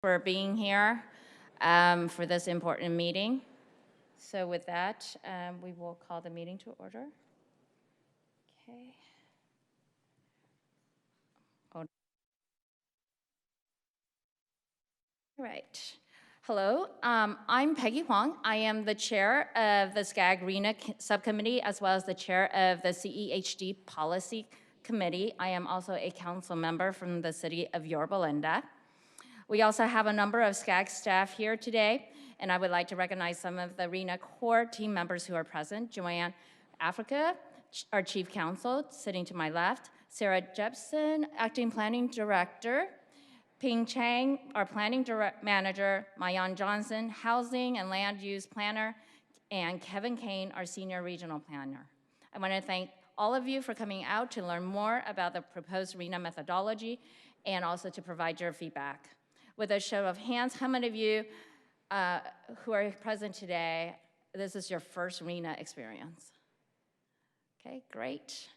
For being here for this important meeting. So with that, we will call the meeting to order. Okay. All right. Hello, I'm Peggy Huang. I am the chair of the SCAG RHNA subcommittee, as well as the chair of the CEHD policy committee. I am also a council member from the city of Yorba Linda. We also have a number of SCAG staff here today, and I would like to recognize some of the RHNA core team members who are present. Joanne Africa, our chief counsel, sitting to my left. Sarah Jepson, acting planning director. Ping Chang, our planning manager. Mayan Johnson, housing and land use planner. And Kevin Kane, our senior regional planner. I want to thank all of you for coming out to learn more about the proposed RHNA methodology and also to provide your feedback. With a show of hands, how many of you who are present today, this is your first RHNA experience? Okay, great.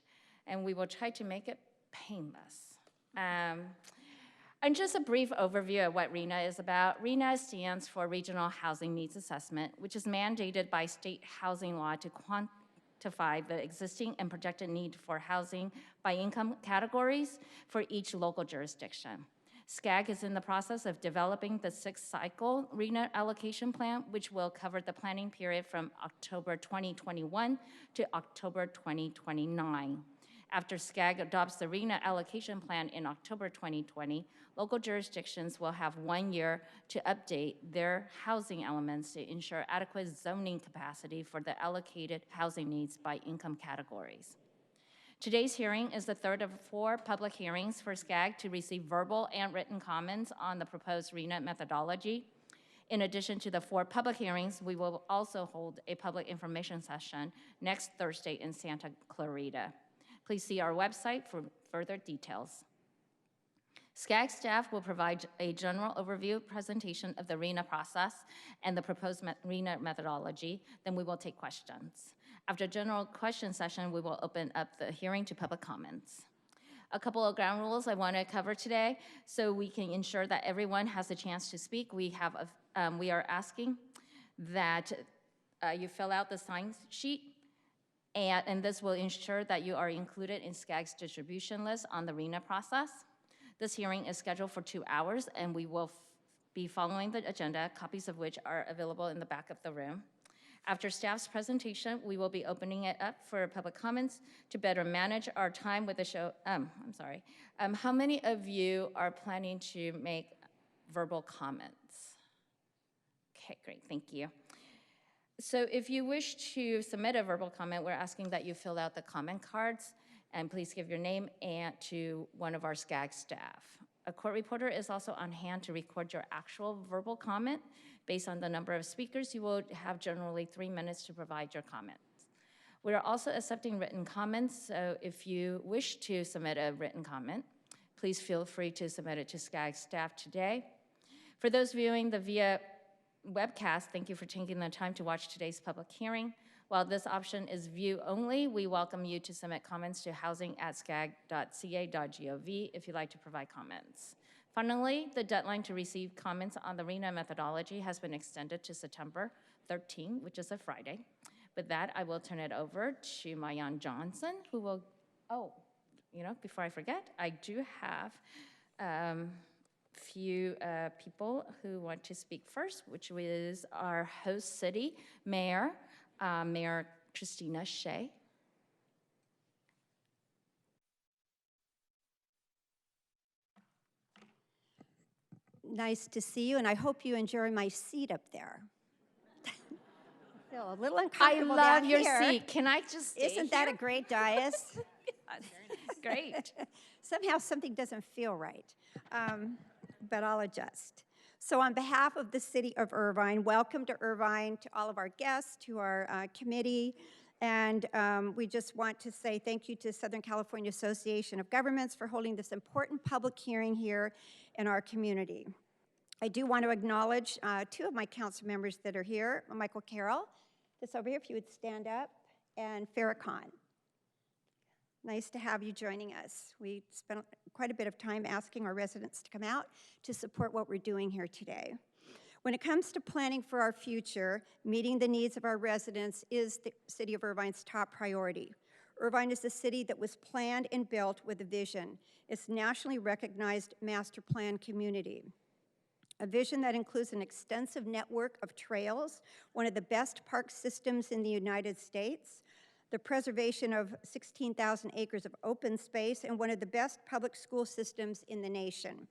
And we will try to make it painless. And just a brief overview of what RHNA is about. RHNA stands for Regional Housing Needs Assessment, which is mandated by state housing law to quantify the existing and projected need for housing by income categories for each local jurisdiction. SCAG is in the process of developing the 6-cycle RHNA allocation plan, which will cover the planning period from October 2021 to October 2029. After SCAG adopts the RHNA allocation plan in October 2020, local jurisdictions will have 1 year to update their housing elements to ensure adequate zoning capacity for the allocated housing needs by income categories. Today's hearing is the third of 4 public hearings for SCAG to receive verbal and written comments on the proposed RHNA methodology. In addition to the 4 public hearings, we will also hold a public information session next Thursday in Santa Clarita. Please see our website for further details. SCAG staff will provide a general overview presentation of the RHNA process and the proposed RHNA methodology. Then we will take questions. After general question session, we will open up the hearing to public comments. A couple of ground rules I want to cover today so we can ensure that everyone has a chance to speak. We are asking that you fill out the sign sheet, and this will ensure that you are included in SCAG's distribution list on the RHNA process. This hearing is scheduled for 2 hours, and we will be following the agenda, copies of which are available in the back of the room. After staff's presentation, we will be opening it up for public comments to better manage our time with the show. How many of you are planning to make verbal comments? Okay, great, thank you. So if you wish to submit a verbal comment, we're asking that you fill out the comment cards and please give your name to one of our SCAG staff. A court reporter is also on hand to record your actual verbal comment. Based on the number of speakers, you will have generally 3 minutes to provide your comments. We are also accepting written comments, so if you wish to submit a written comment, please feel free to submit it to SCAG staff today. For those viewing via webcast, thank you for taking the time to watch today's public hearing. While this option is view only, we welcome you to submit comments to housing@scag.ca.gov if you'd like to provide comments. Finally, the deadline to receive comments on the RHNA methodology has been extended to September 13, which is a Friday. With that, I will turn it over to Mayan Johnson, who will, before I forget, I do have few people who want to speak first, which is our host city mayor, Mayor Christina Shea. Nice to see you, and I hope you enjoy my seat up there. I feel a little uncomfortable down here. I love your seat. Can I just stay Isn't that a great dais? Great. Somehow something doesn't feel right, but I'll adjust. So on behalf of the city of Irvine, welcome to Irvine, to all of our guests, to our committee, and we just want to say thank you to Southern California Association of Governments for holding this important public hearing here in our community. I do want to acknowledge 2 of my council members that are here, Michael Carroll, this over here, if you would stand up, and Farrakhan. Nice to have you joining us. We spent quite a bit of time asking our residents to come out to support what we're doing here today. When it comes to planning for our future, meeting the needs of our residents is the City of Irvine's top priority. Irvine is a city that was planned and built with a vision. It's a nationally recognized master plan community. A vision that includes an extensive network of trails, one of the best park systems in the United States, the preservation of 16,000 acres of open space, and one of the best public school systems in the nation.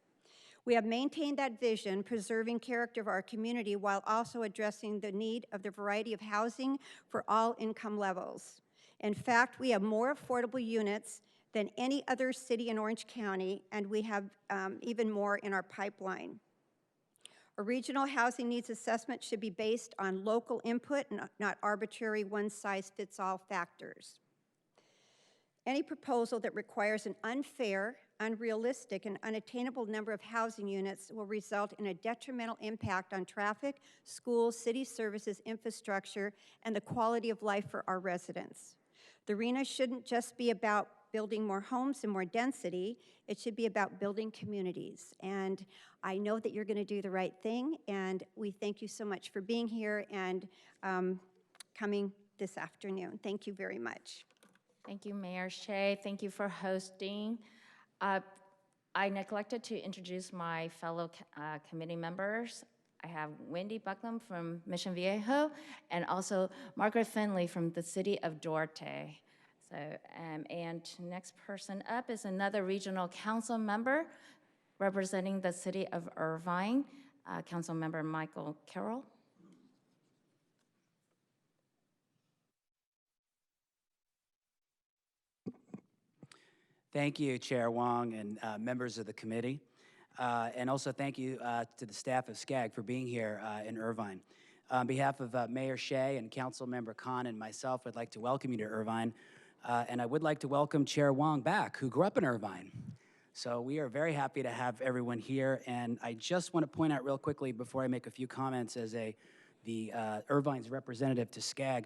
We have maintained that vision, preserving character of our community while also addressing the need of the variety of housing for all income levels. In fact, we have more affordable units than any other city in Orange County, and we have even more in our pipeline. A regional housing needs assessment should be based on local input, not arbitrary one-size-fits-all factors. Any proposal that requires an unfair, unrealistic, and unattainable number of housing units will result in a detrimental impact on traffic, schools, city services, infrastructure, and the quality of life for our residents. The RHNA shouldn't just be about building more homes and more density. It should be about building communities. And I know that you're going to do the right thing, and we thank you so much for being here and coming this afternoon. Thank you very much. Thank you, Mayor Shea. Thank you for hosting. I neglected to introduce my fellow committee members. I have Wendy Bucklam from Mission Viejo and also Margaret Finley from the city of Duarte. So, and next person up is another regional council member representing the city of Irvine, Council Member Michael Carroll. Thank you, Chair Wong and members of the committee. And also thank you to the staff of SCAG for being here in Irvine. On behalf of Mayor Shea and Council Member Khan and myself, I'd like to welcome you to Irvine. And I would like to welcome Chair Wong back, who grew up in Irvine. So we are very happy to have everyone here. And I just want to point out real quickly before I make a few comments as the Irvine's representative to SCAG.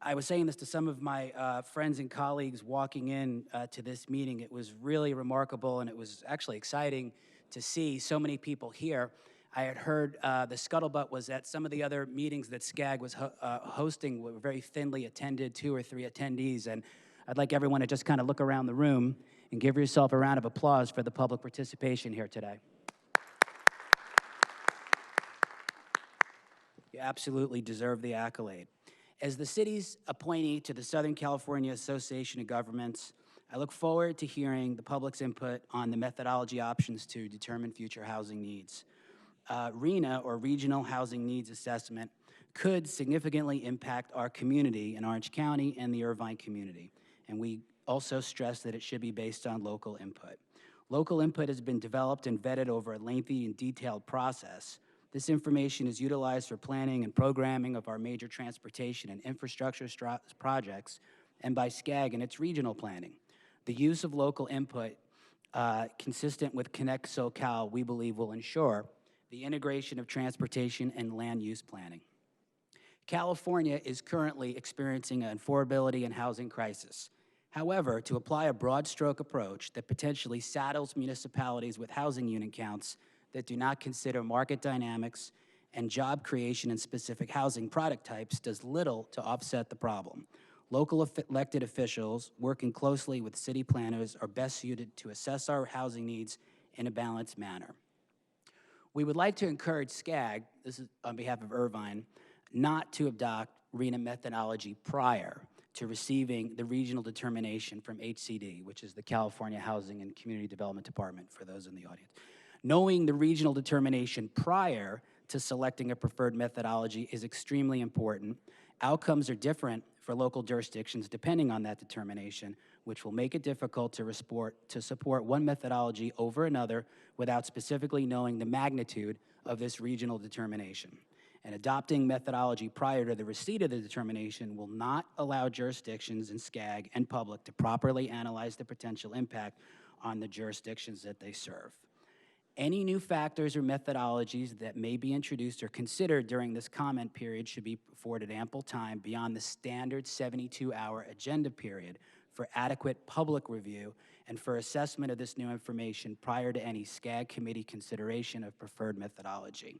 I was saying this to some of my friends and colleagues walking in to this meeting. It was really remarkable, and it was actually exciting to see so many people here. I had heard the scuttlebutt was at some of the other meetings that SCAG was hosting were very thinly attended, 2 or 3 attendees, and I'd like everyone to just kind of look around the room and give yourself a round of applause for the public participation here today. You absolutely deserve the accolade. As the city's appointee to the Southern California Association of Governments, I look forward to hearing the public's input on the methodology options to determine future housing needs. RHNA, or Regional Housing Needs Assessment, could significantly impact our community in Orange County and the Irvine community. And we also stress that it should be based on local input. Local input has been developed and vetted over a lengthy and detailed process. This information is utilized for planning and programming of our major transportation and infrastructure projects and by SCAG in its regional planning. The use of local input consistent with Connect SoCal, we believe, will ensure the integration of transportation and land use planning. California is currently experiencing an affordability and housing crisis. However, to apply a broad stroke approach that potentially saddles municipalities with housing unit counts that do not consider market dynamics and job creation in specific housing product types does little to offset the problem. Local elected officials working closely with city planners are best suited to assess our housing needs in a balanced manner. We would like to encourage SCAG, this is on behalf of Irvine, not to adopt RHNA methodology prior to receiving the regional determination from HCD, which is the California Housing and Community Development Department, for those in the audience. Knowing the regional determination prior to selecting a preferred methodology is extremely important. Outcomes are different for local jurisdictions depending on that determination, which will make it difficult to support one methodology over another without specifically knowing the magnitude of this regional determination. And adopting methodology prior to the receipt of the determination will not allow jurisdictions in SCAG and public to properly analyze the potential impact on the jurisdictions that they serve. Any new factors or methodologies that may be introduced or considered during this comment period should be afforded ample time beyond the standard 72-hour agenda period for adequate public review and for assessment of this new information prior to any SCAG committee consideration of preferred methodology.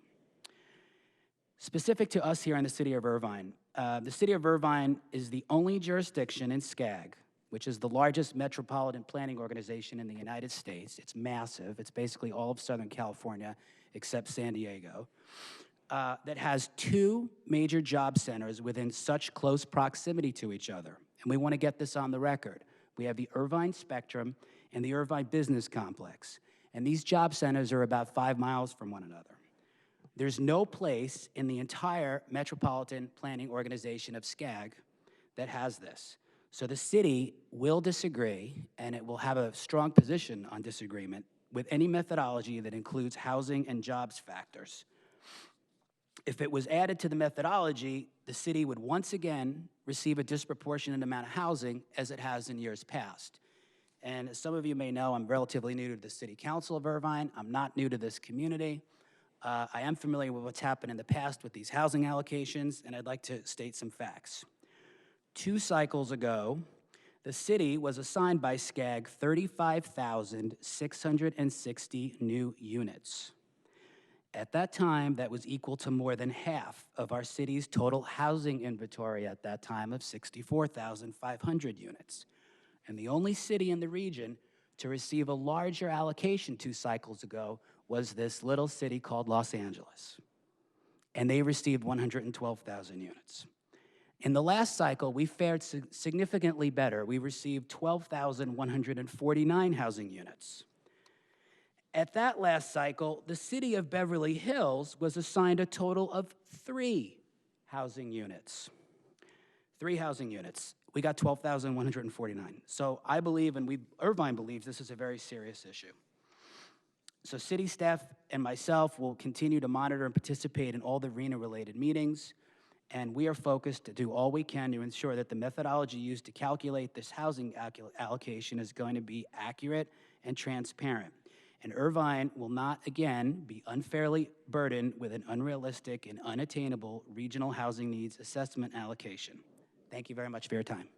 Specific to us here in the city of Irvine, the city of Irvine is the only jurisdiction in SCAG, which is the largest metropolitan planning organization in the United States. It's massive. It's basically all of Southern California except San Diego, that has two major job centers within such close proximity to each other. And we want to get this on the record. We have the Irvine Spectrum and the Irvine Business Complex. And these job centers are about 5 miles from one another. There's no place in the entire metropolitan planning organization of SCAG that has this. So the city will disagree, and it will have a strong position on disagreement with any methodology that includes housing and jobs factors. If it was added to the methodology, the city would once again receive a disproportionate amount of housing as it has in years past. And as some of you may know, I'm relatively new to the City Council of Irvine. I'm not new to this community. I am familiar with what's happened in the past with these housing allocations, and I'd like to state some facts. 2 cycles ago, the city was assigned by SCAG 35,660 new units. At that time, that was equal to more than half of our city's total housing inventory at that time of 64,500 units. And the only city in the region to receive a larger allocation 2 cycles ago was this little city called Los Angeles. And they received 112,000 units. In the last cycle, we fared significantly better. We received 12,149 housing units. At that last cycle, the city of Beverly Hills was assigned a total of 3 housing units. 3 housing units. We got 12,149. So I believe, and Irvine believes, this is a very serious issue. So city staff and myself will continue to monitor and participate in all the RHNA-related meetings, and we are focused to do all we can to ensure that the methodology used to calculate this housing allocation is going to be accurate and transparent. And Irvine will not, again, be unfairly burdened with an unrealistic and unattainable regional housing needs assessment allocation. Thank you very much for your time.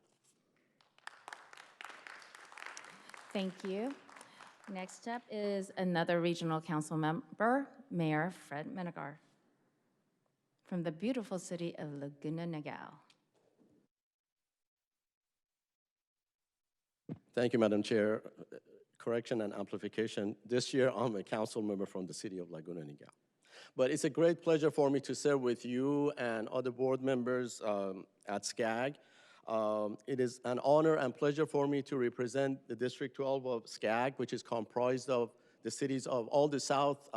Thank you. Next up is another regional council member, Mayor Fred Menegar, from the beautiful city of Laguna Niguel. Thank you, Madam Chair. Correction and amplification. This year, I'm a council member from the city of Laguna Niguel. But it's a great pleasure for me to serve with you and other board members at SCAG. It is an honor and pleasure for me to represent the District 12 of SCAG, which is comprised of the cities of all the south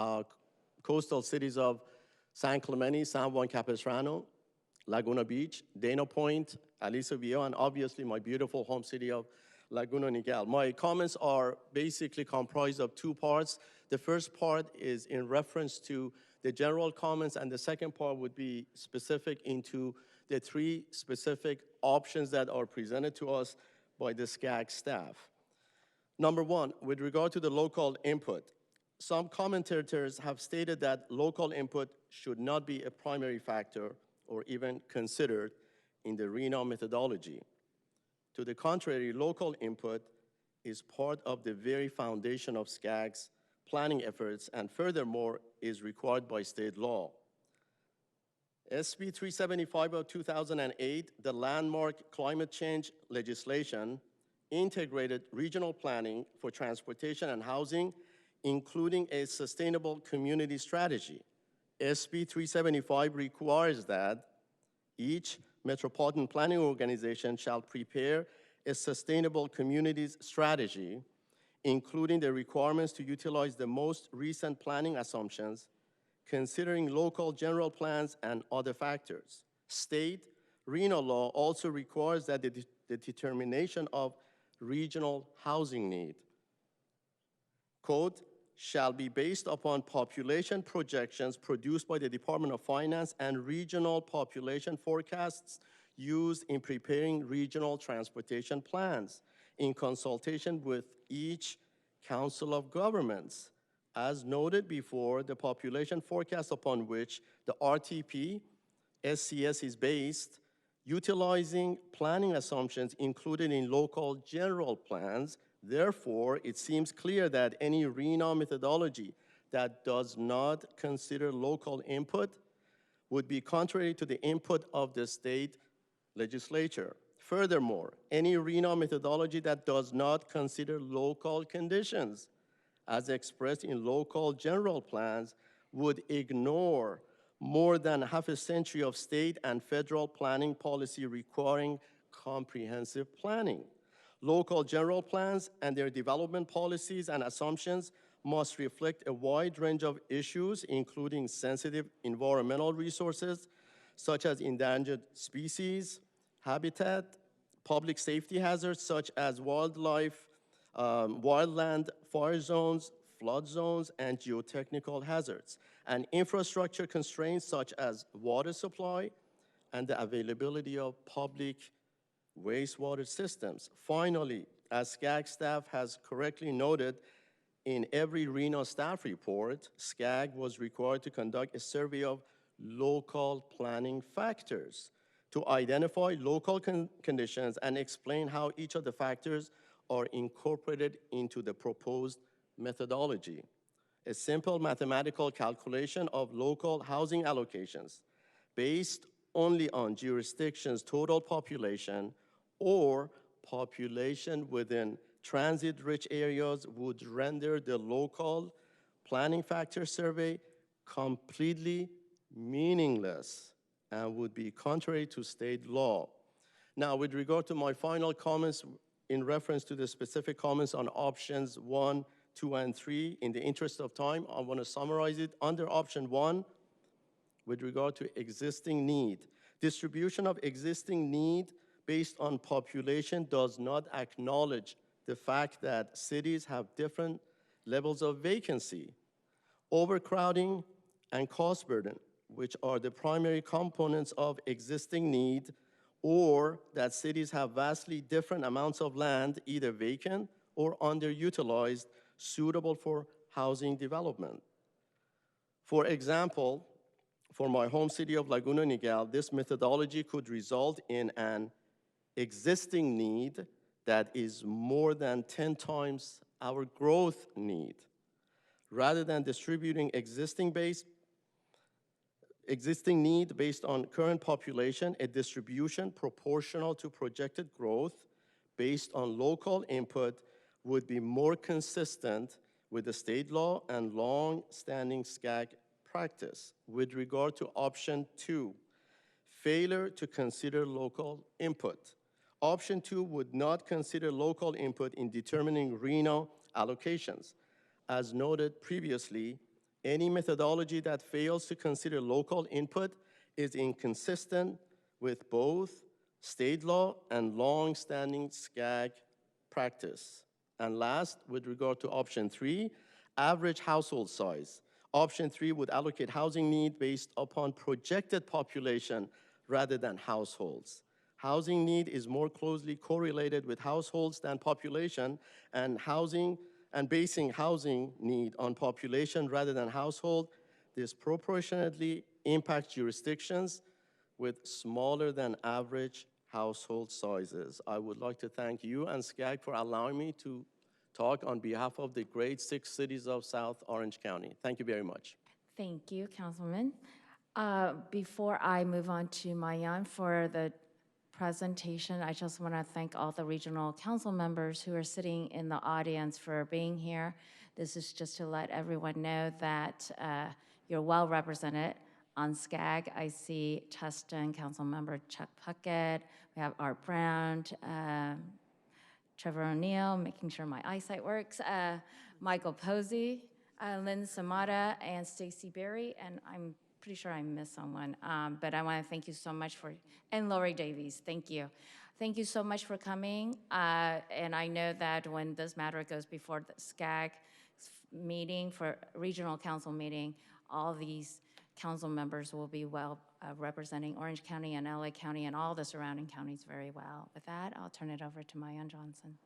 coastal cities of San Clemente, San Juan Capistrano, Laguna Beach, Dana Point, Aliso Viejo, and obviously my beautiful home city of Laguna Niguel. My comments are basically comprised of 2 parts. The first part is in reference to the general comments, and the second part would be specific into the 3 specific options that are presented to us by the SCAG staff. Number 1, with regard to the local input, some commentators have stated that local input should not be a primary factor or even considered in the RHNA methodology. To the contrary, local input is part of the very foundation of SCAG's planning efforts, and furthermore is required by state law. SB 375 of 2008, the landmark climate change legislation, integrated regional planning for transportation and housing, including a sustainable community strategy. SB 375 requires that each metropolitan planning organization shall prepare a sustainable communities strategy, including the requirements to utilize the most recent planning assumptions, considering local general plans and other factors. State RHNA law also requires that the determination of regional housing need, quote, shall be based upon population projections produced by the Department of Finance and regional population forecasts used in preparing regional transportation plans in consultation with each Council of Governments. As noted before, the population forecast upon which the RTP SCS is based, utilizing planning assumptions included in local general plans, Therefore, it seems clear that any RHNA methodology that does not consider local input would be contrary to the input of the state legislature. Furthermore, any RHNA methodology that does not consider local conditions as expressed in local general plans would ignore more than half a century of state and federal planning policy requiring comprehensive planning. Local general plans and their development policies and assumptions must reflect a wide range of issues, including sensitive environmental resources, such as endangered species, habitat, public safety hazards, such as wildlife, wildland fire zones, flood zones, and geotechnical hazards, and infrastructure constraints such as water supply and the availability of public wastewater systems. Finally, as SCAG staff has correctly noted, in every RHNA staff report, SCAG was required to conduct a survey of local planning factors to identify local conditions and explain how each of the factors are incorporated into the proposed methodology. A simple mathematical calculation of local housing allocations based only on jurisdiction's total population or population within transit-rich areas would render the local planning factor survey completely meaningless and would be contrary to state law. Now, with regard to my final comments in reference to the specific comments on options 1, 2, and 3, in the interest of time, I want to summarize it. Under option 1, with regard to existing need, distribution of existing need based on population does not acknowledge the fact that cities have different levels of vacancy, overcrowding, and cost burden, which are the primary components of existing need, or that cities have vastly different amounts of land, either vacant or underutilized, suitable for housing development. For example, for my home city of Laguna Niguel, this methodology could result in an existing need that is more than 10 times our growth need. Rather than distributing existing need based on current population, a distribution proportional to projected growth based on local input would be more consistent with the state law and long-standing SCAG practice. With regard to option 2, failure to consider local input. Option 2 would not consider local input in determining RHNA allocations. As noted previously, any methodology that fails to consider local input is inconsistent with both state law and long-standing SCAG practice. And last, with regard to option 3, average household size. Option 3 would allocate housing need based upon projected population rather than households. Housing need is more closely correlated with households than population, and basing housing need on population rather than household disproportionately impacts jurisdictions with smaller than average household sizes. I would like to thank you and SCAG for allowing me to talk on behalf of the great 6 cities of South Orange County. Thank you very much. Thank you, Councilman. Before I move on to Mayan for the presentation, I just want to thank all the regional council members who are sitting in the audience for being here. This is just to let everyone know that you're well represented on SCAG. I see Tustin, Councilmember Chuck Puckett, we have Art Brown, Trevor O'Neill, making sure my eyesight works, Michael Posey, Lynn Samata, and Stacy Berry, and I'm pretty sure I missed someone, but I want to thank you so much and Lori Davies, thank you. Thank you so much for coming, and I know that when this matter goes before the SCAG meeting, for regional council meeting, all these council members will be well representing Orange County and LA County and all the surrounding counties very well. With that, I'll turn it over to Mayan Johnson.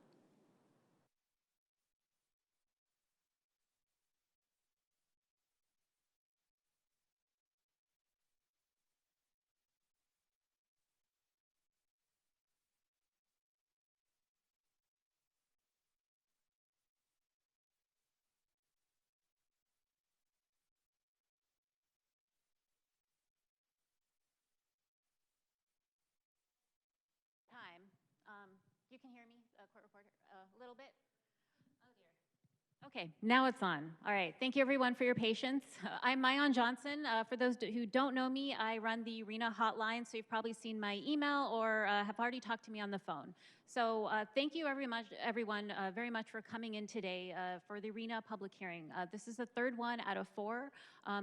Okay, now it's on. All right, thank you everyone for your patience. I'm Mayan Johnson. For those who don't know me, I run the RHNA hotline, so you've probably seen my email or have already talked to me on the phone. So thank you everyone very much for coming in today for the RHNA public hearing. This is the third one out of 4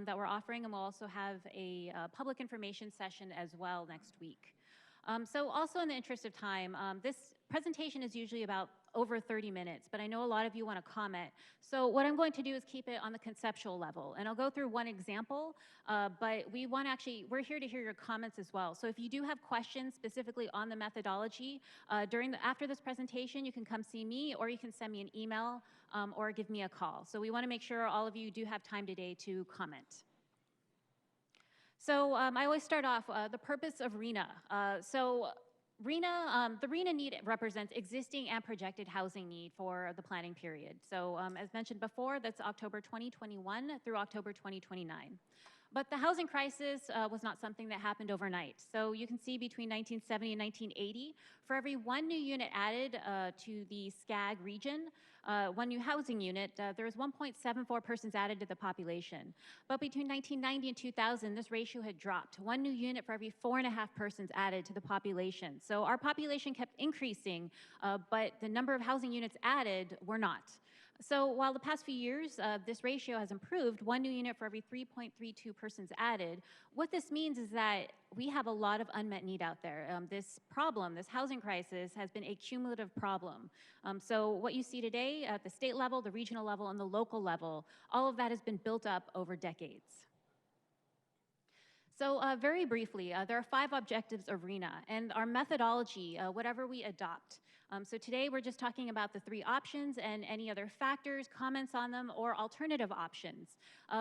that we're offering, and we'll also have a public information session as well next week. So also in the interest of time, this presentation is usually about over 30 minutes, but I know a lot of you want to comment. So what I'm going to do is keep it on the conceptual level, and I'll go through one example, but we're here to hear your comments as well. So if you do have questions specifically on the methodology, after this presentation, you can come see me, or you can send me an email, or give me a call. So we want to make sure all of you do have time today to comment. So I always start off the purpose of RHNA. The RHNA need represents existing and projected housing need for the planning period. So as mentioned before, that's October 2021 through October 2029. But the housing crisis was not something that happened overnight. So you can see between 1970 and 1980, for every 1 new unit added to the SCAG region, 1 new housing unit, there was 1.74 persons added to the population. But between 1990 and 2000, this ratio had dropped. 1 new unit for every 4.5 persons added to the population. So our population kept increasing, but the number of housing units added were not. So while the past few years, this ratio has improved, 1 new unit for every 3.32 persons added, what this means is that we have a lot of unmet need out there. This problem, this housing crisis, has been a cumulative problem. So what you see today at the state level, the regional level, and the local level, all of that has been built up over decades. So very briefly, there are 5 objectives of RHNA, and our methodology, whatever we adopt. So today we're just talking about the 3 options and any other factors, comments on them, or alternative options.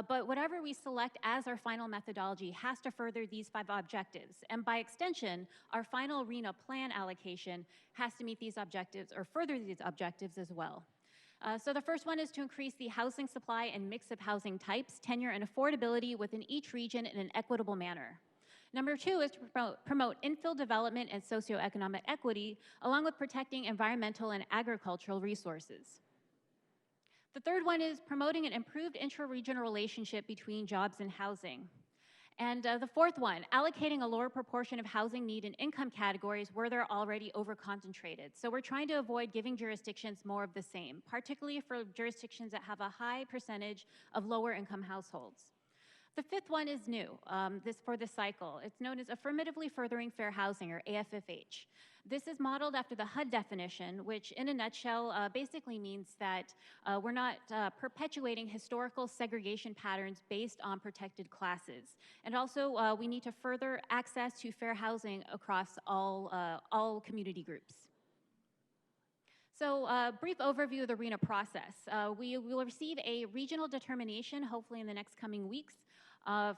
But whatever we select as our final methodology has to further these 5 objectives. And by extension, our final RHNA plan allocation has to meet these objectives or further these objectives as well. So the first one is to increase the housing supply and mix of housing types, tenure, and affordability within each region in an equitable manner. Number 2 is to promote infill development and socioeconomic equity, along with protecting environmental and agricultural resources. The third one is promoting an improved intra-regional relationship between jobs and housing. And the fourth one, allocating a lower proportion of housing need in income categories where they're already over-concentrated. So we're trying to avoid giving jurisdictions more of the same, particularly for jurisdictions that have a high percentage of lower income households. The fifth one is new for this cycle. It's known as Affirmatively Furthering Fair Housing, or AFFH. This is modeled after the HUD definition, which in a nutshell basically means that we're not perpetuating historical segregation patterns based on protected classes. And also we need to further access to fair housing across all community groups. So brief overview of the RHNA process. We will receive a regional determination, hopefully in the next coming weeks,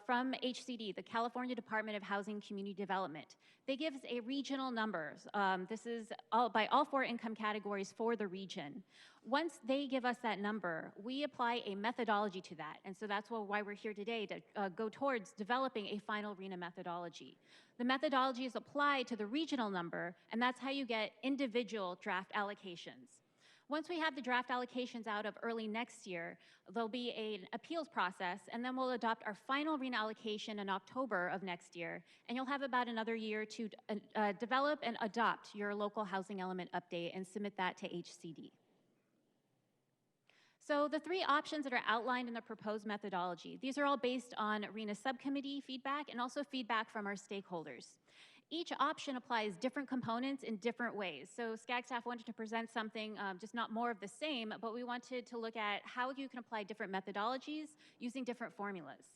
from HCD, the California Department of Housing and Community Development. They give us a regional numbers. This is by all 4 income categories for the region. Once they give us that number, we apply a methodology to that. And so that's why we're here today, to go towards developing a final RHNA methodology. The methodology is applied to the regional number, and that's how you get individual draft allocations. Once we have the draft allocations out of early next year, there'll be an appeals process, and then we'll adopt our final RHNA allocation in October of next year, and you'll have about another year to develop and adopt your local housing element update and submit that to HCD. So the 3 options that are outlined in the proposed methodology, these are all based on RHNA subcommittee feedback and also feedback from our stakeholders. Each option applies different components in different ways. So SCAG staff wanted to present something, just not more of the same, but we wanted to look at how you can apply different methodologies using different formulas.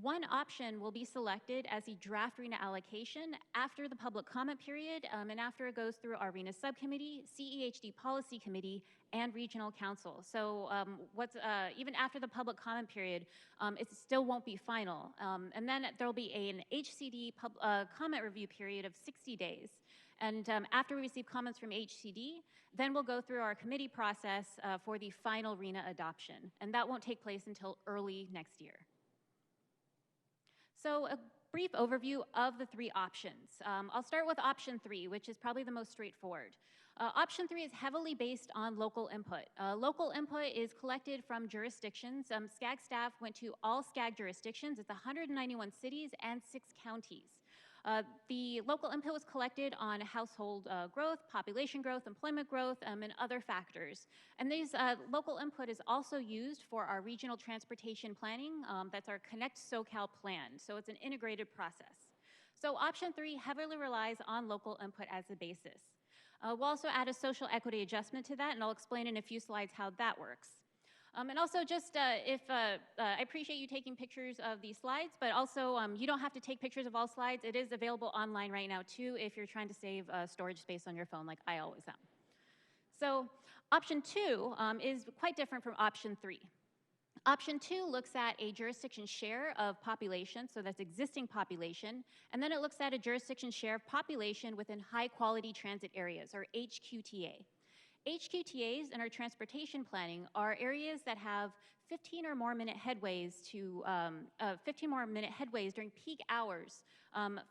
One option will be selected as the draft RHNA allocation after the public comment period and after it goes through our RHNA subcommittee, CEHD policy committee, and regional council. So even after the public comment period, it still won't be final. And then there'll be an HCD comment review period of 60 days. And after we receive comments from HCD, then we'll go through our committee process for the final RHNA adoption. And that won't take place until early next year. So a brief overview of the 3 options. I'll start with option 3, which is probably the most straightforward. Option 3 is heavily based on local input. Local input is collected from jurisdictions. SCAG staff went to all SCAG jurisdictions. It's 191 cities and 6 counties. The local input was collected on household growth, population growth, employment growth, and other factors. And these local input is also used for our regional transportation planning. That's our Connect SoCal plan. So it's an integrated process. So option 3 heavily relies on local input as the basis. We'll also add a social equity adjustment to that, and I'll explain in a few slides how that works. And also just I appreciate you taking pictures of these slides, but also you don't have to take pictures of all slides. It is available online right now too if you're trying to save storage space on your phone like I always am. So option 2 is quite different from option 3. Option 2 looks at a jurisdiction share of population, so that's existing population, and then it looks at a jurisdiction share of population within high quality transit areas, or HQTA. HQTAs in our transportation planning are areas that have 15 or more minute headways during peak hours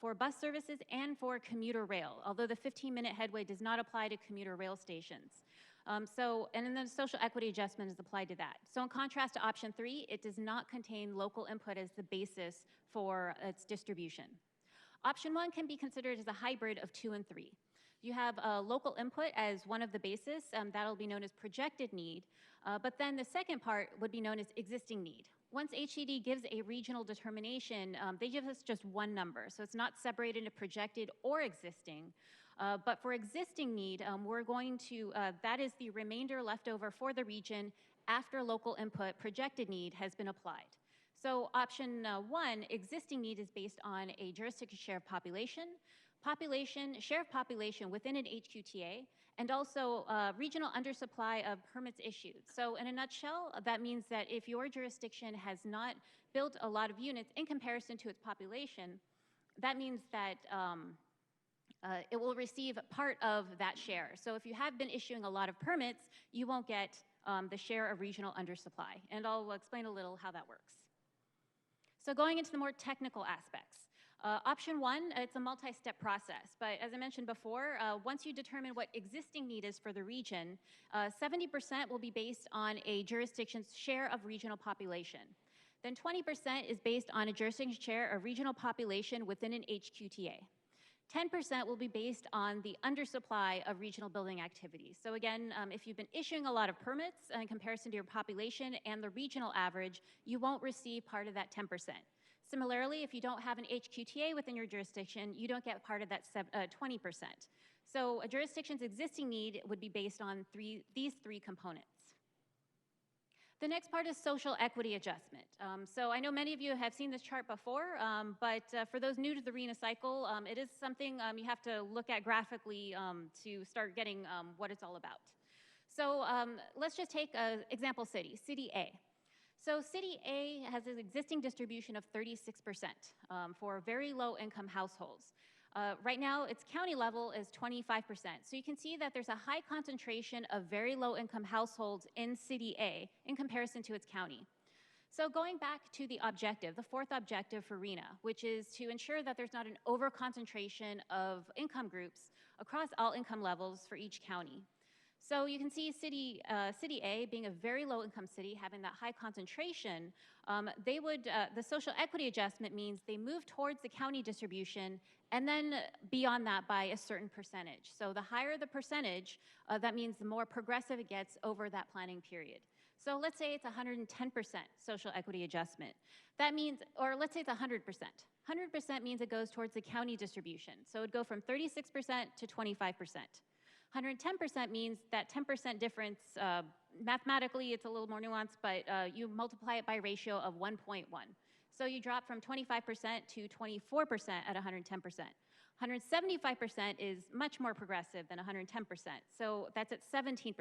for bus services and for commuter rail, although the 15-minute headway does not apply to commuter rail stations. And then the social equity adjustment is applied to that. So in contrast to option 3, it does not contain local input as the basis for its distribution. Option 1 can be considered as a hybrid of 2 and 3. You have local input as one of the basis, that'll be known as projected need, but then the second part would be known as existing need. Once HCD gives a regional determination, they give us just one number, so it's not separated into projected or existing. But for existing need, we're going to, that is the remainder left over for the region after local input projected need has been applied. So option 1, existing need, is based on a jurisdiction share of population, share of population within an HQTA, and also regional undersupply of permits issued. So in a nutshell, that means that if your jurisdiction has not built a lot of units in comparison to its population, that means that it will receive part of that share. So if you have been issuing a lot of permits, you won't get the share of regional undersupply. And I'll explain a little how that works. So going into the more technical aspects. Option 1, it's a multi-step process, but as I mentioned before, once you determine what existing need is for the region, 70% will be based on a jurisdiction's share of regional population. Then 20% is based on a jurisdiction share of regional population within an HQTA. 10% will be based on the undersupply of regional building activities. So again, if you've been issuing a lot of permits in comparison to your population and the regional average, you won't receive part of that 10%. Similarly, if you don't have an HQTA within your jurisdiction, you don't get part of that 20%. So a jurisdiction's existing need would be based on these three components. The next part is social equity adjustment. So I know many of you have seen this chart before, but for those new to the RHNA cycle, it is something you have to look at graphically to start getting what it's all about. So let's just take an example city, City A. So City A has an existing distribution of 36% for very low income households. Right now, its county level is 25%. So you can see that there's a high concentration of very low income households in City A in comparison to its county. So going back to the objective, the fourth objective for RHNA, which is to ensure that there's not an over-concentration of income groups across all income levels for each county. So you can see City A being a very low income city, having that high concentration, the social equity adjustment means they move towards the county distribution and then beyond that by a certain percentage. So the higher the percentage, that means the more progressive it gets over that planning period. So let's say it's 110% social equity adjustment. That means, or let's say it's 100%. 100% means it goes towards the county distribution. So it would go from 36% to 25%. 110% means that 10% difference, mathematically it's a little more nuanced, but you multiply it by a ratio of 1.1. So you drop from 25% to 24% at 110%. 175% is much more progressive than 110%, so that's at 17%.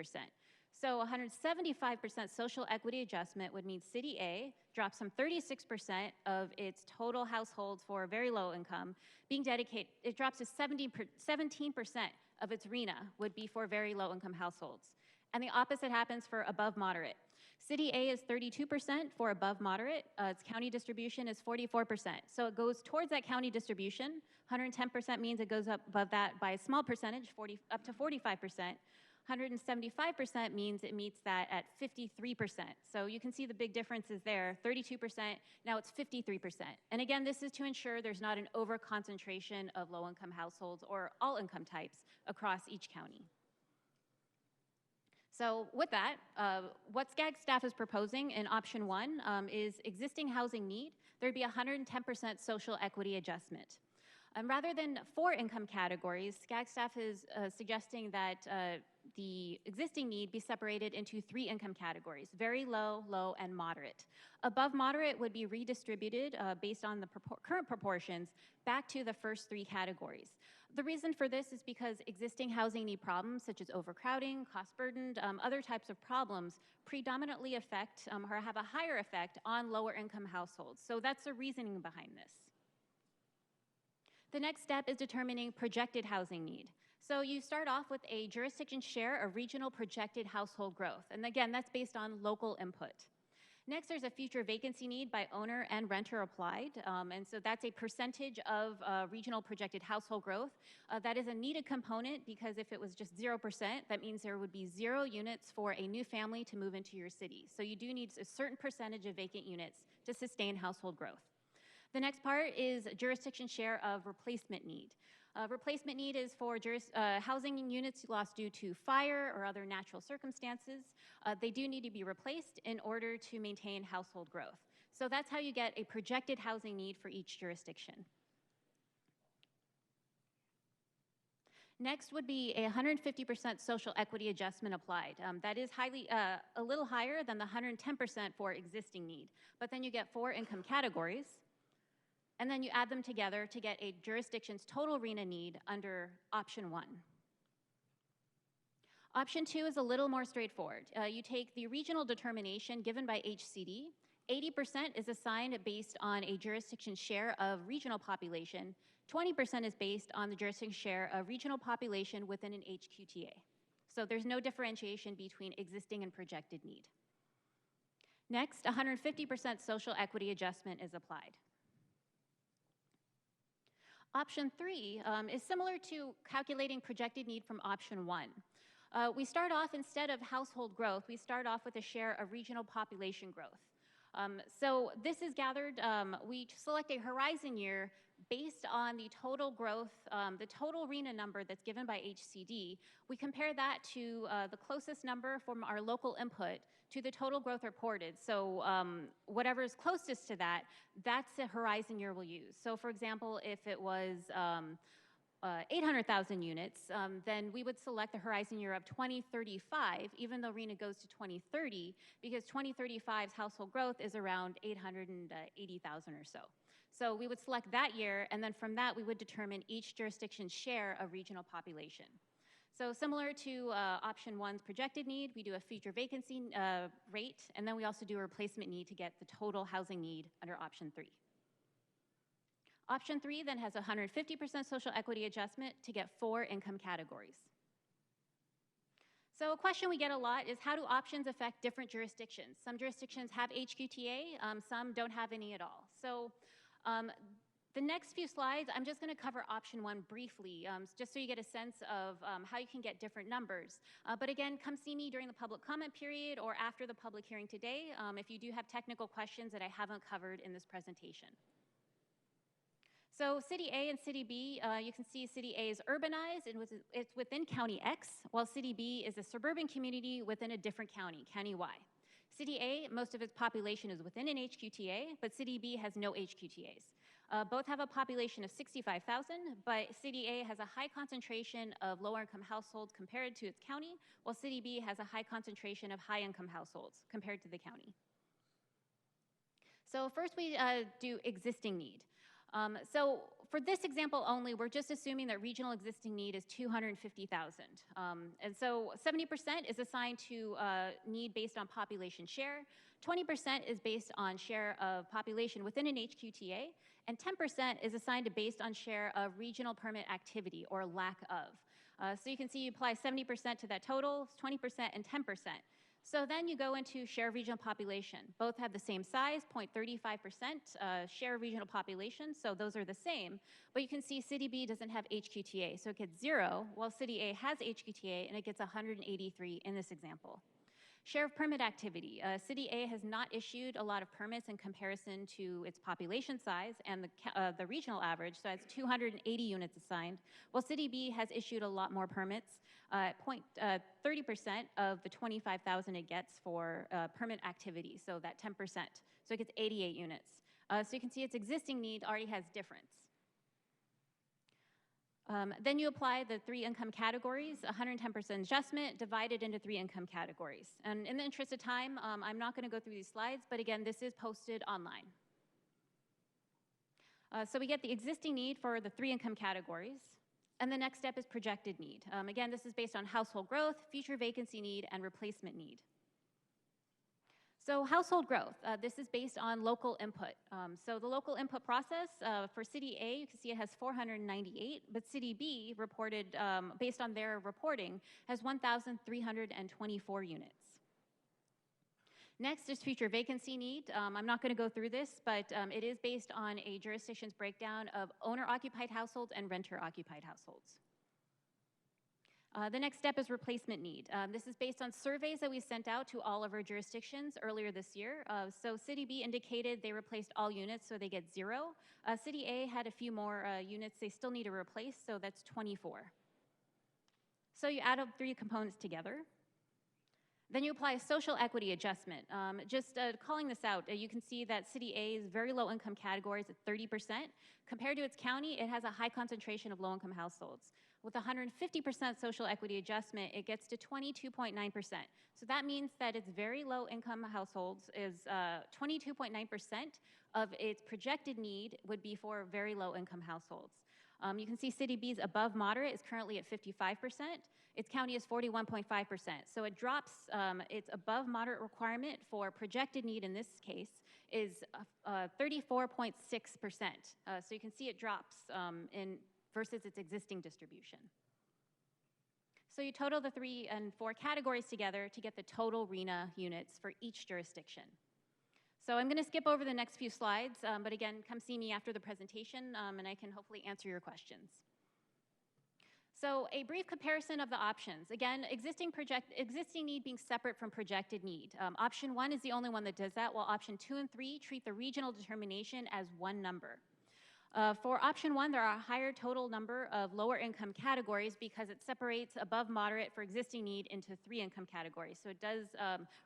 So 175% social equity adjustment would mean City A drops from 36% of its total households for very low income being dedicated, it drops to 17% of its RHNA would be for very low income households. And the opposite happens for above moderate. City A is 32% for above moderate. Its county distribution is 44%. So it goes towards that county distribution. 110% means it goes up above that by a small percentage, up to 45%. 175% means it meets that at 53%. So you can see the big differences there. 32%, now it's 53%. And again, this is to ensure there's not an over-concentration of low-income households or all income types across each county. So with that, what SCAG staff is proposing in option 1 is existing housing need. There'd be 110% social equity adjustment. Rather than 4 income categories, SCAG staff is suggesting that the existing need be separated into 3 income categories: very low, low, and moderate. Above moderate would be redistributed based on the current proportions back to the first 3 categories. The reason for this is because existing housing need problems such as overcrowding, cost burdened, other types of problems predominantly affect or have a higher effect on lower income households. So that's the reasoning behind this. The next step is determining projected housing need. So you start off with a jurisdiction share of regional projected household growth. And again, that's based on local input. Next, there's a future vacancy need by owner and renter applied. And so that's a percentage of regional projected household growth. That is a needed component because if it was just 0%, that means there would be 0 units for a new family to move into your city. So you do need a certain percentage of vacant units to sustain household growth. The next part is jurisdiction share of replacement need. Replacement need is for housing units lost due to fire or other natural circumstances. They do need to be replaced in order to maintain household growth. So that's how you get a projected housing need for each jurisdiction. Next would be a 150% social equity adjustment applied. That is a little higher than the 110% for existing need. But then you get 4 income categories. And then you add them together to get a jurisdiction's total RHNA need under option 1. Option 2 is a little more straightforward. You take the regional determination given by HCD. 80% is assigned based on a jurisdiction share of regional population. 20% is based on the jurisdiction share of regional population within an HQTA. So there's no differentiation between existing and projected need. Next, 150% social equity adjustment is applied. Option 3 is similar to calculating projected need from option 1. We start off, instead of household growth, we start off with a share of regional population growth. So this is gathered, we select a horizon year based on the total growth, the total RHNA number that's given by HCD. We compare that to the closest number from our local input to the total growth reported. So whatever is closest to that, that's the horizon year we'll use. So for example, if it was 800,000 units, then we would select the horizon year of 2035, even though RHNA goes to 2030, because 2035's household growth is around 880,000 or so. So we would select that year, and then from that, we would determine each jurisdiction's share of regional population. So similar to option 1's projected need, we do a future vacancy rate, and then we also do a replacement need to get the total housing need under option 3. Option 3 then has a 150% social equity adjustment to get 4 income categories. So a question we get a lot is, how do options affect different jurisdictions? Some jurisdictions have HQTA, some don't have any at all. So the next few slides, I'm just going to cover option 1 briefly, just so you get a sense of how you can get different numbers. But again, come see me during the public comment period or after the public hearing today if you do have technical questions that I haven't covered in this presentation. So City A and City B, you can see City A is urbanized and it's within County X, while City B is a suburban community within a different county, County Y. City A, most of its population is within an HQTA, but City B has no HQTAs. Both have a population of 65,000, but City A has a high concentration of lower-income households compared to its county, while City B has a high concentration of high-income households compared to the county. So first we do existing need. So for this example only, we're just assuming that regional existing need is 250,000. And so 70% is assigned to need based on population share, 20% is based on share of population within an HQTA, and 10% is assigned to based on share of regional permit activity or lack of. So you can see you apply 70% to that total, 20% and 10%. So then you go into share of regional population. Both have the same size, 0.35% share of regional population, so those are the same. But you can see City B doesn't have HQTA, so it gets 0, while City A has HQTA, and it gets 183 in this example. Share of permit activity. City A has not issued a lot of permits in comparison to its population size and the regional average, so it's 280 units assigned, while City B has issued a lot more permits, 30% of the 25,000 it gets for permit activity, so that 10%. So it gets 88 units. So you can see its existing need already has difference. Then you apply the 3 income categories, 110% adjustment divided into 3 income categories. And in the interest of time, I'm not going to go through these slides, but again, this is posted online. So we get the existing need for the 3 income categories, and the next step is projected need. Again, this is based on household growth, future vacancy need, and replacement need. So household growth, this is based on local input. So the local input process for City A, you can see it has 498, but City B reported, based on their reporting, has 1,324 units. Next is future vacancy need. I'm not going to go through this, but it is based on a jurisdiction's breakdown of owner-occupied households and renter-occupied households. The next step is replacement need. This is based on surveys that we sent out to all of our jurisdictions earlier this year. So City B indicated they replaced all units, so they get 0. City A had a few more units they still need to replace, so that's 24. So you add up 3 components together. Then you apply a social equity adjustment. Just calling this out, you can see that City A's very low income categories at 30%. Compared to its county, it has a high concentration of low income households. With 150% social equity adjustment, it gets to 22.9%. So that means that its very low income households is 22.9% of its projected need would be for very low income households. You can see City B's above moderate is currently at 55%. Its county is 41.5%. So it drops its above moderate requirement for projected need in this case is 34.6%. So you can see it drops versus its existing distribution. So you total the 3 and 4 categories together to get the total RHNA units for each jurisdiction. So I'm going to skip over the next few slides, but again, come see me after the presentation, and I can hopefully answer your questions. So a brief comparison of the options. Again, existing need being separate from projected need. Option 1 is the only one that does that, while option 2 and 3 treat the regional determination as one number. For option 1, there are a higher total number of lower income categories because it separates above moderate for existing need into 3 income categories. So it does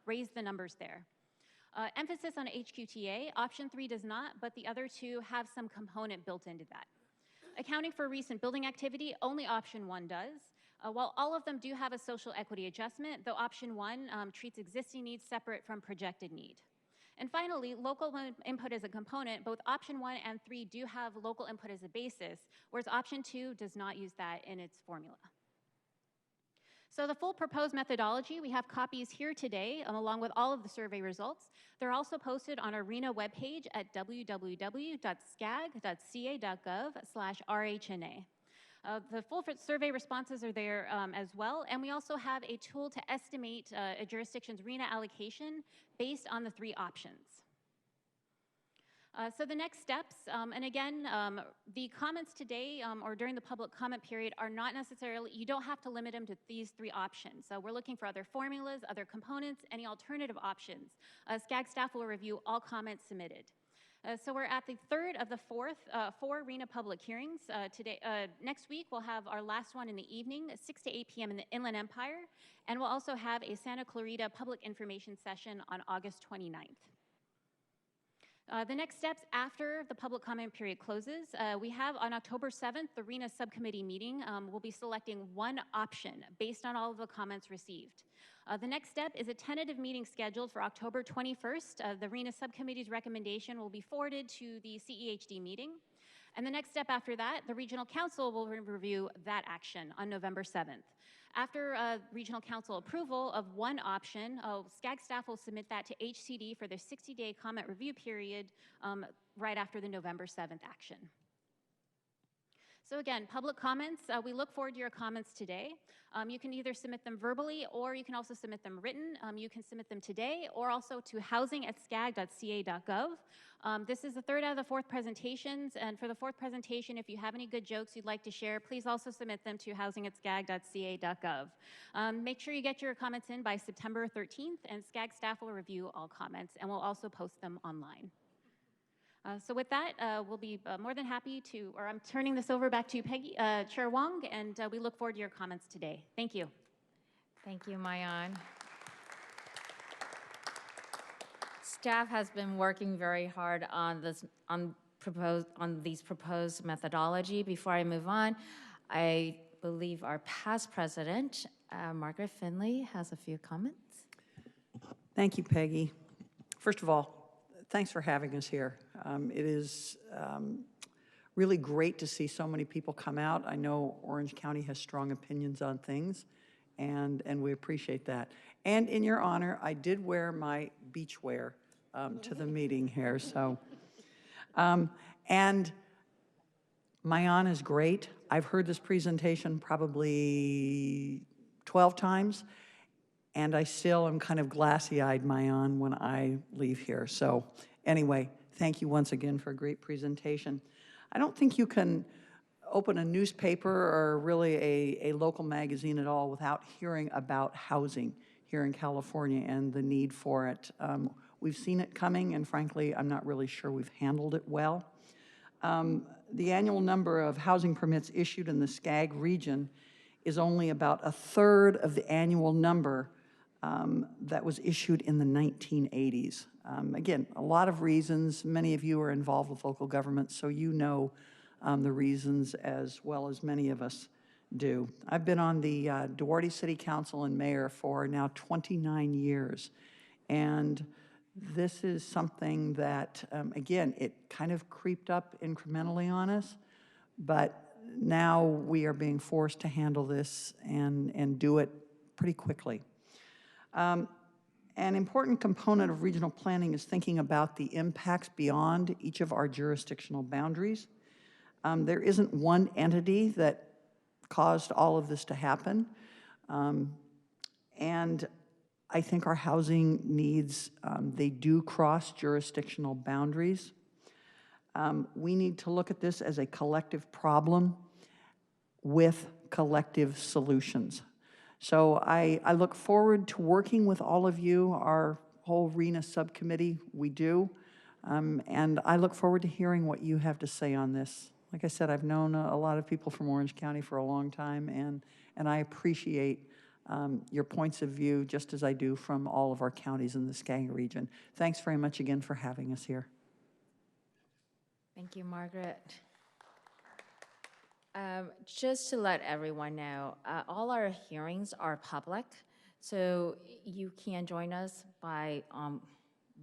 raise the numbers there. Emphasis on HQTA, option 3 does not, but the other 2 have some component built into that. Accounting for recent building activity, only option 1 does. While all of them do have a social equity adjustment, though option 1 treats existing needs separate from projected need. And finally, local input as a component, both option 1 and 3 do have local input as a basis, whereas option 2 does not use that in its formula. So the full proposed methodology, we have copies here today, along with all of the survey results. They're also posted on our RHNA webpage at www.scag.ca.gov/RHNA. The full survey responses are there as well, and we also have a tool to estimate a jurisdiction's RHNA allocation based on the 3 options. So the next steps, and again, the comments today or during the public comment period are not necessarily, you don't have to limit them to these 3 options. So we're looking for other formulas, other components, any alternative options. SCAG staff will review all comments submitted. So we're at the 3rd of the 4 RHNA public hearings. Next week, we'll have our last one in the evening, 6 to 8 p.m. in the Inland Empire, and we'll also have a Santa Clarita public information session on August 29th. The next steps after the public comment period closes, we have on October 7th, the RHNA subcommittee meeting. We'll be selecting one option based on all of the comments received. The next step is a tentative meeting scheduled for October 21st. The RHNA subcommittee's recommendation will be forwarded to the CEHD meeting. And the next step after that, the Regional Council will review that action on November 7th. After Regional Council approval of one option, SCAG staff will submit that to HCD for their 60-day comment review period right after the November 7th action. So again, public comments, we look forward to your comments today. You can either submit them verbally or you can also submit them written. You can submit them today or also to housing@scag.ca.gov. This is the third out of the fourth presentations, and for the fourth presentation, if you have any good jokes you'd like to share, please also submit them to housing@scag.ca.gov. Make sure you get your comments in by September 13th, and SCAG staff will review all comments, and we'll also post them online. So with that, we'll be more than happy to, or I'm turning this over back to Peggy, Chair Wong, and we look forward to your comments today. Thank you. Thank you, Mayan. Staff has been working very hard on this, on these proposed methodology. Before I move on, I believe our past president, Margaret Finley, has a few comments. Thank you, Peggy. First of all, thanks for having us here. It is really great to see so many people come out. I know Orange County has strong opinions on things, and we appreciate that. And in your honor, I did wear my beach wear to the meeting here. So, and Mayan is great. I've heard this presentation probably 12 times, and I still am kind of glassy-eyed, Mayan, when I leave here. So anyway, thank you once again for a great presentation. I don't think you can open a newspaper or really a local magazine at all without hearing about housing here in California and the need for it. We've seen it coming, and frankly, I'm not really sure we've handled it well. The annual number of housing permits issued in the SCAG region is only about a third of the annual number that was issued in the 1980s. Again, a lot of reasons. Many of you are involved with local government, so you know the reasons as well as many of us do. I've been on the Duarte City Council and Mayor for now 29 years, and this is something that, again, it kind of creeped up incrementally on us, but now we are being forced to handle this and do it pretty quickly. An important component of regional planning is thinking about the impacts beyond each of our jurisdictional boundaries. There isn't one entity that caused all of this to happen. And I think our housing needs, they do cross jurisdictional boundaries. We need to look at this as a collective problem with collective solutions. So I look forward to working with all of you, our whole RHNA subcommittee, we do. And I look forward to hearing what you have to say on this. Like I said, I've known a lot of people from Orange County for a long time, and I appreciate your points of view just as I do from all of our counties in the SCAG region. Thanks very much again for having us here. Thank you, Margaret. Just to let everyone know, all our hearings are public, so you can join us by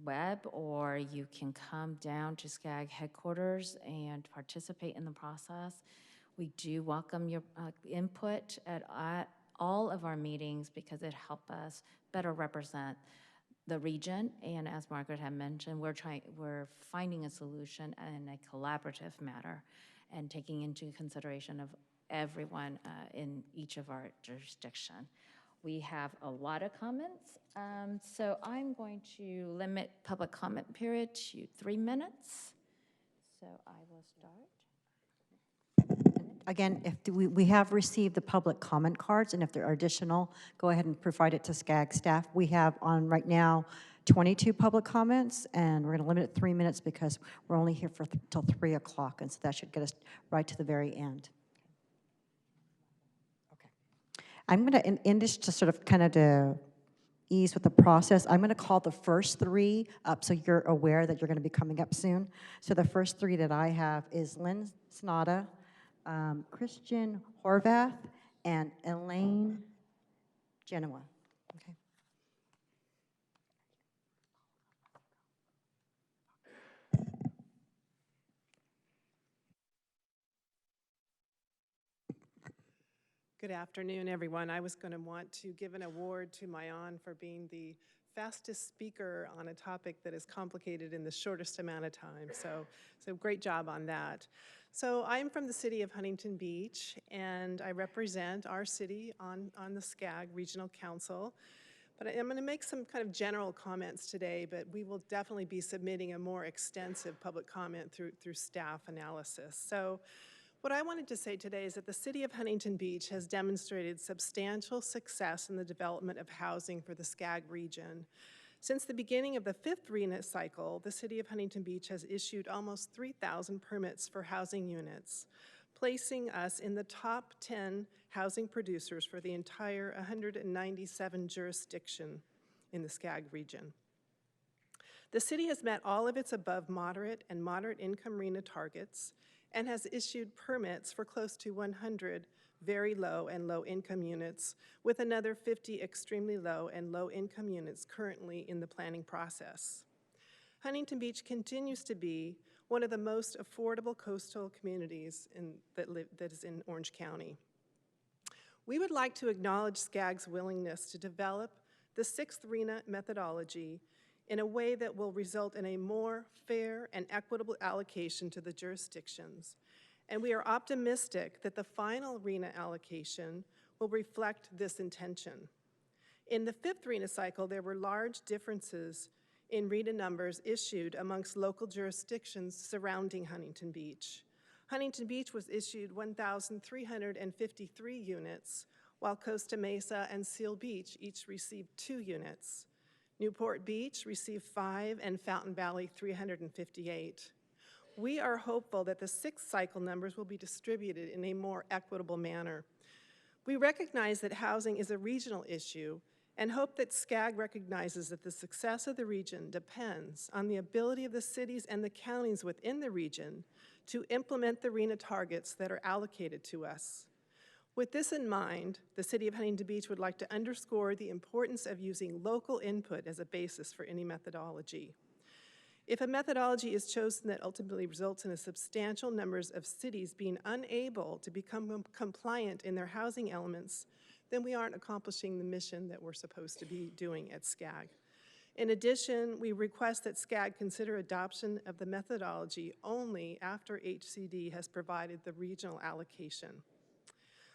web, or you can come down to SCAG headquarters and participate in the process. We do welcome your input at all of our meetings because it helps us better represent the region. And as Margaret had mentioned, we're finding a solution in a collaborative manner and taking into consideration of everyone in each of our jurisdiction. We have a lot of comments, so I'm going to limit public comment period to 3 minutes. So I will start. Again, if we have received the public comment cards, and if there are additional, go ahead and provide it to SCAG staff. We have on right now 22 public comments, and we're going to limit it 3 minutes because we're only here for till 3 o'clock, and so that should get us right to the very end. Okay. I'm going to end this to sort of kind of to ease with the process. I'm going to call the first 3 up so you're aware that you're going to be coming up soon. So the first 3 that I have is Lynn Snodda, Christian Horvath, and Elaine Genoa. Okay. Good afternoon, everyone. I was going to want to give an award to Mayan for being the fastest speaker on a topic that is complicated in the shortest amount of time. So great job on that. So I'm from the city of Huntington Beach, and I represent our city on the SCAG Regional Council. But I'm going to make some kind of general comments today, but we will definitely be submitting a more extensive public comment through staff analysis. So what I wanted to say today is that the city of Huntington Beach has demonstrated substantial success in the development of housing for the SCAG region. Since the beginning of the 5th RHNA cycle, the city of Huntington Beach has issued almost 3,000 permits for housing units, placing us in the top 10 housing producers for the entire 197 jurisdiction in the SCAG region. The city has met all of its above moderate and moderate income RHNA targets and has issued permits for close to 100 very low and low income units, with another 50 extremely low and low income units currently in the planning process. Huntington Beach continues to be one of the most affordable coastal communities that is in Orange County. We would like to acknowledge SCAG's willingness to develop the 6th RHNA methodology in a way that will result in a more fair and equitable allocation to the jurisdictions. And we are optimistic that the final RHNA allocation will reflect this intention. In the 5th RHNA cycle, there were large differences in RHNA numbers issued amongst local jurisdictions surrounding Huntington Beach. Huntington Beach was issued 1,353 units, while Costa Mesa and Seal Beach each received 2 units. Newport Beach received 5 and Fountain Valley 358. We are hopeful that the 6th cycle numbers will be distributed in a more equitable manner. We recognize that housing is a regional issue and hope that SCAG recognizes that the success of the region depends on the ability of the cities and the counties within the region to implement the RHNA targets that are allocated to us. With this in mind, the City of Huntington Beach would like to underscore the importance of using local input as a basis for any methodology. If a methodology is chosen that ultimately results in a substantial numbers of cities being unable to become compliant in their housing elements, then we aren't accomplishing the mission that we're supposed to be doing at SCAG. In addition, we request that SCAG consider adoption of the methodology only after HCD has provided the regional allocation.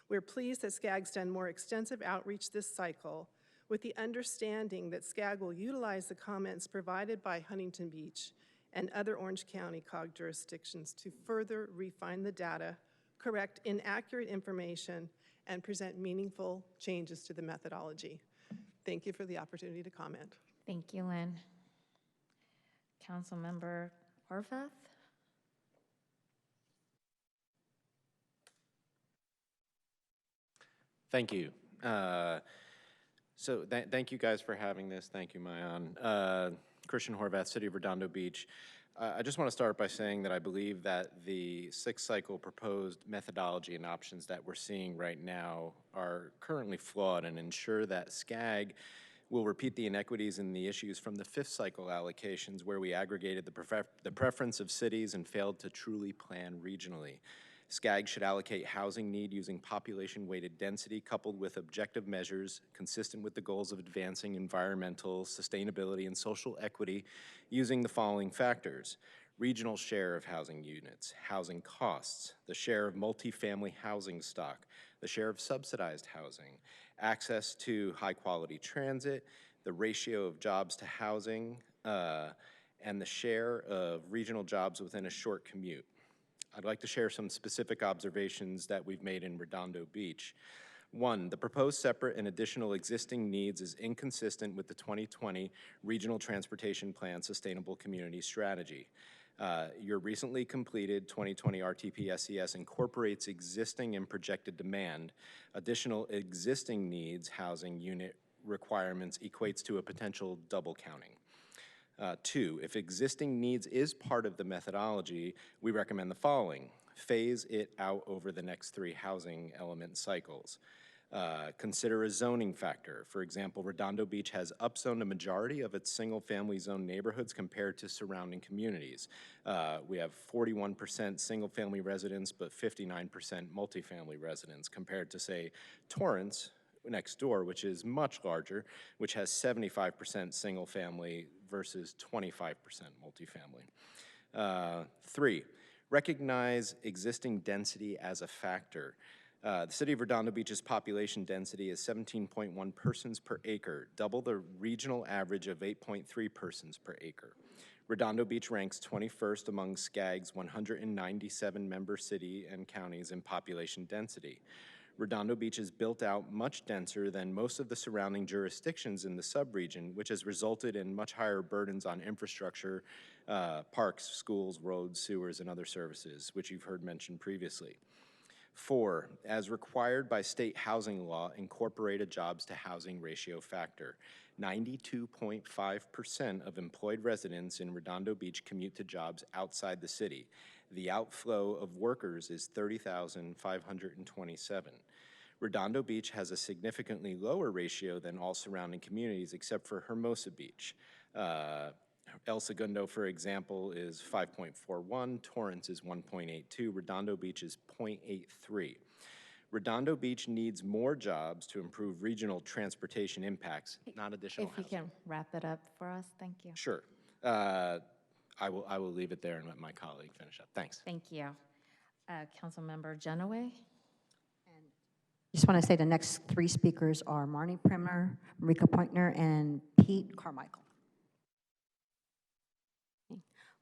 We're pleased that SCAG's done more extensive outreach this cycle with the understanding that SCAG will utilize the comments provided by Huntington Beach and other Orange County COG jurisdictions to further refine the data, correct inaccurate information, and present meaningful changes to the methodology. Thank you for the opportunity to comment. Thank you, Lynn. Councilmember Horvath? Thank you. Thank you guys for having this. Thank you, Mayan. Christian Horvath, City of Redondo Beach. I just want to start by saying that I believe that the 6th cycle proposed methodology and options that we're seeing right now are currently flawed and ensure that SCAG will repeat the inequities and the issues from the 5th cycle allocations where we aggregated the preference of cities and failed to truly plan regionally. SCAG should allocate housing need using population-weighted density coupled with objective measures consistent with the goals of advancing environmental, sustainability, and social equity using the following factors: regional share of housing units, housing costs, the share of multifamily housing stock, the share of subsidized housing, access to high-quality transit, the ratio of jobs to housing, and the share of regional jobs within a short commute. I'd like to share some specific observations that we've made in Redondo Beach. 1, the proposed separate and additional existing needs is inconsistent with the 2020 Regional Transportation Plan Sustainable Community Strategy. Your recently completed 2020 RTP SES incorporates existing and projected demand. Additional existing needs housing unit requirements equates to a potential double counting. 2, if existing needs is part of the methodology, we recommend the following: phase it out over the next 3 housing element cycles. Consider a zoning factor. For example, Redondo Beach has upzoned a majority of its single-family zone neighborhoods compared to surrounding communities. We have 41% single-family residents, but 59% multifamily residents, compared to, say, Torrance, next door, which is much larger, which has 75% single family versus 25% multifamily. 3, recognize existing density as a factor. The city of Redondo Beach's population density is 17.1 persons per acre, double the regional average of 8.3 persons per acre. Redondo Beach ranks 21st among SCAG's 197 member city and counties in population density. Redondo Beach is built out much denser than most of the surrounding jurisdictions in the subregion, which has resulted in much higher burdens on infrastructure, parks, schools, roads, sewers, and other services, which you've heard mentioned previously. 4, as required by state housing law, incorporate a jobs to housing ratio factor. 92.5% of employed residents in Redondo Beach commute to jobs outside the city. The outflow of workers is 30,527. Redondo Beach has a significantly lower ratio than all surrounding communities except for Hermosa Beach. El Segundo, for example, is 5.41, Torrance is 1.82, Redondo Beach is 0.83. Redondo Beach needs more jobs to improve regional transportation impacts, not additional If you housing. can wrap it up for us, thank you. Sure. I will leave it there and let my colleague finish up. Thanks. Thank you. Councilmember Genoway? Just want to say the next 3 speakers are Marnie Primer, Marika Pointner, and Pete Carmichael.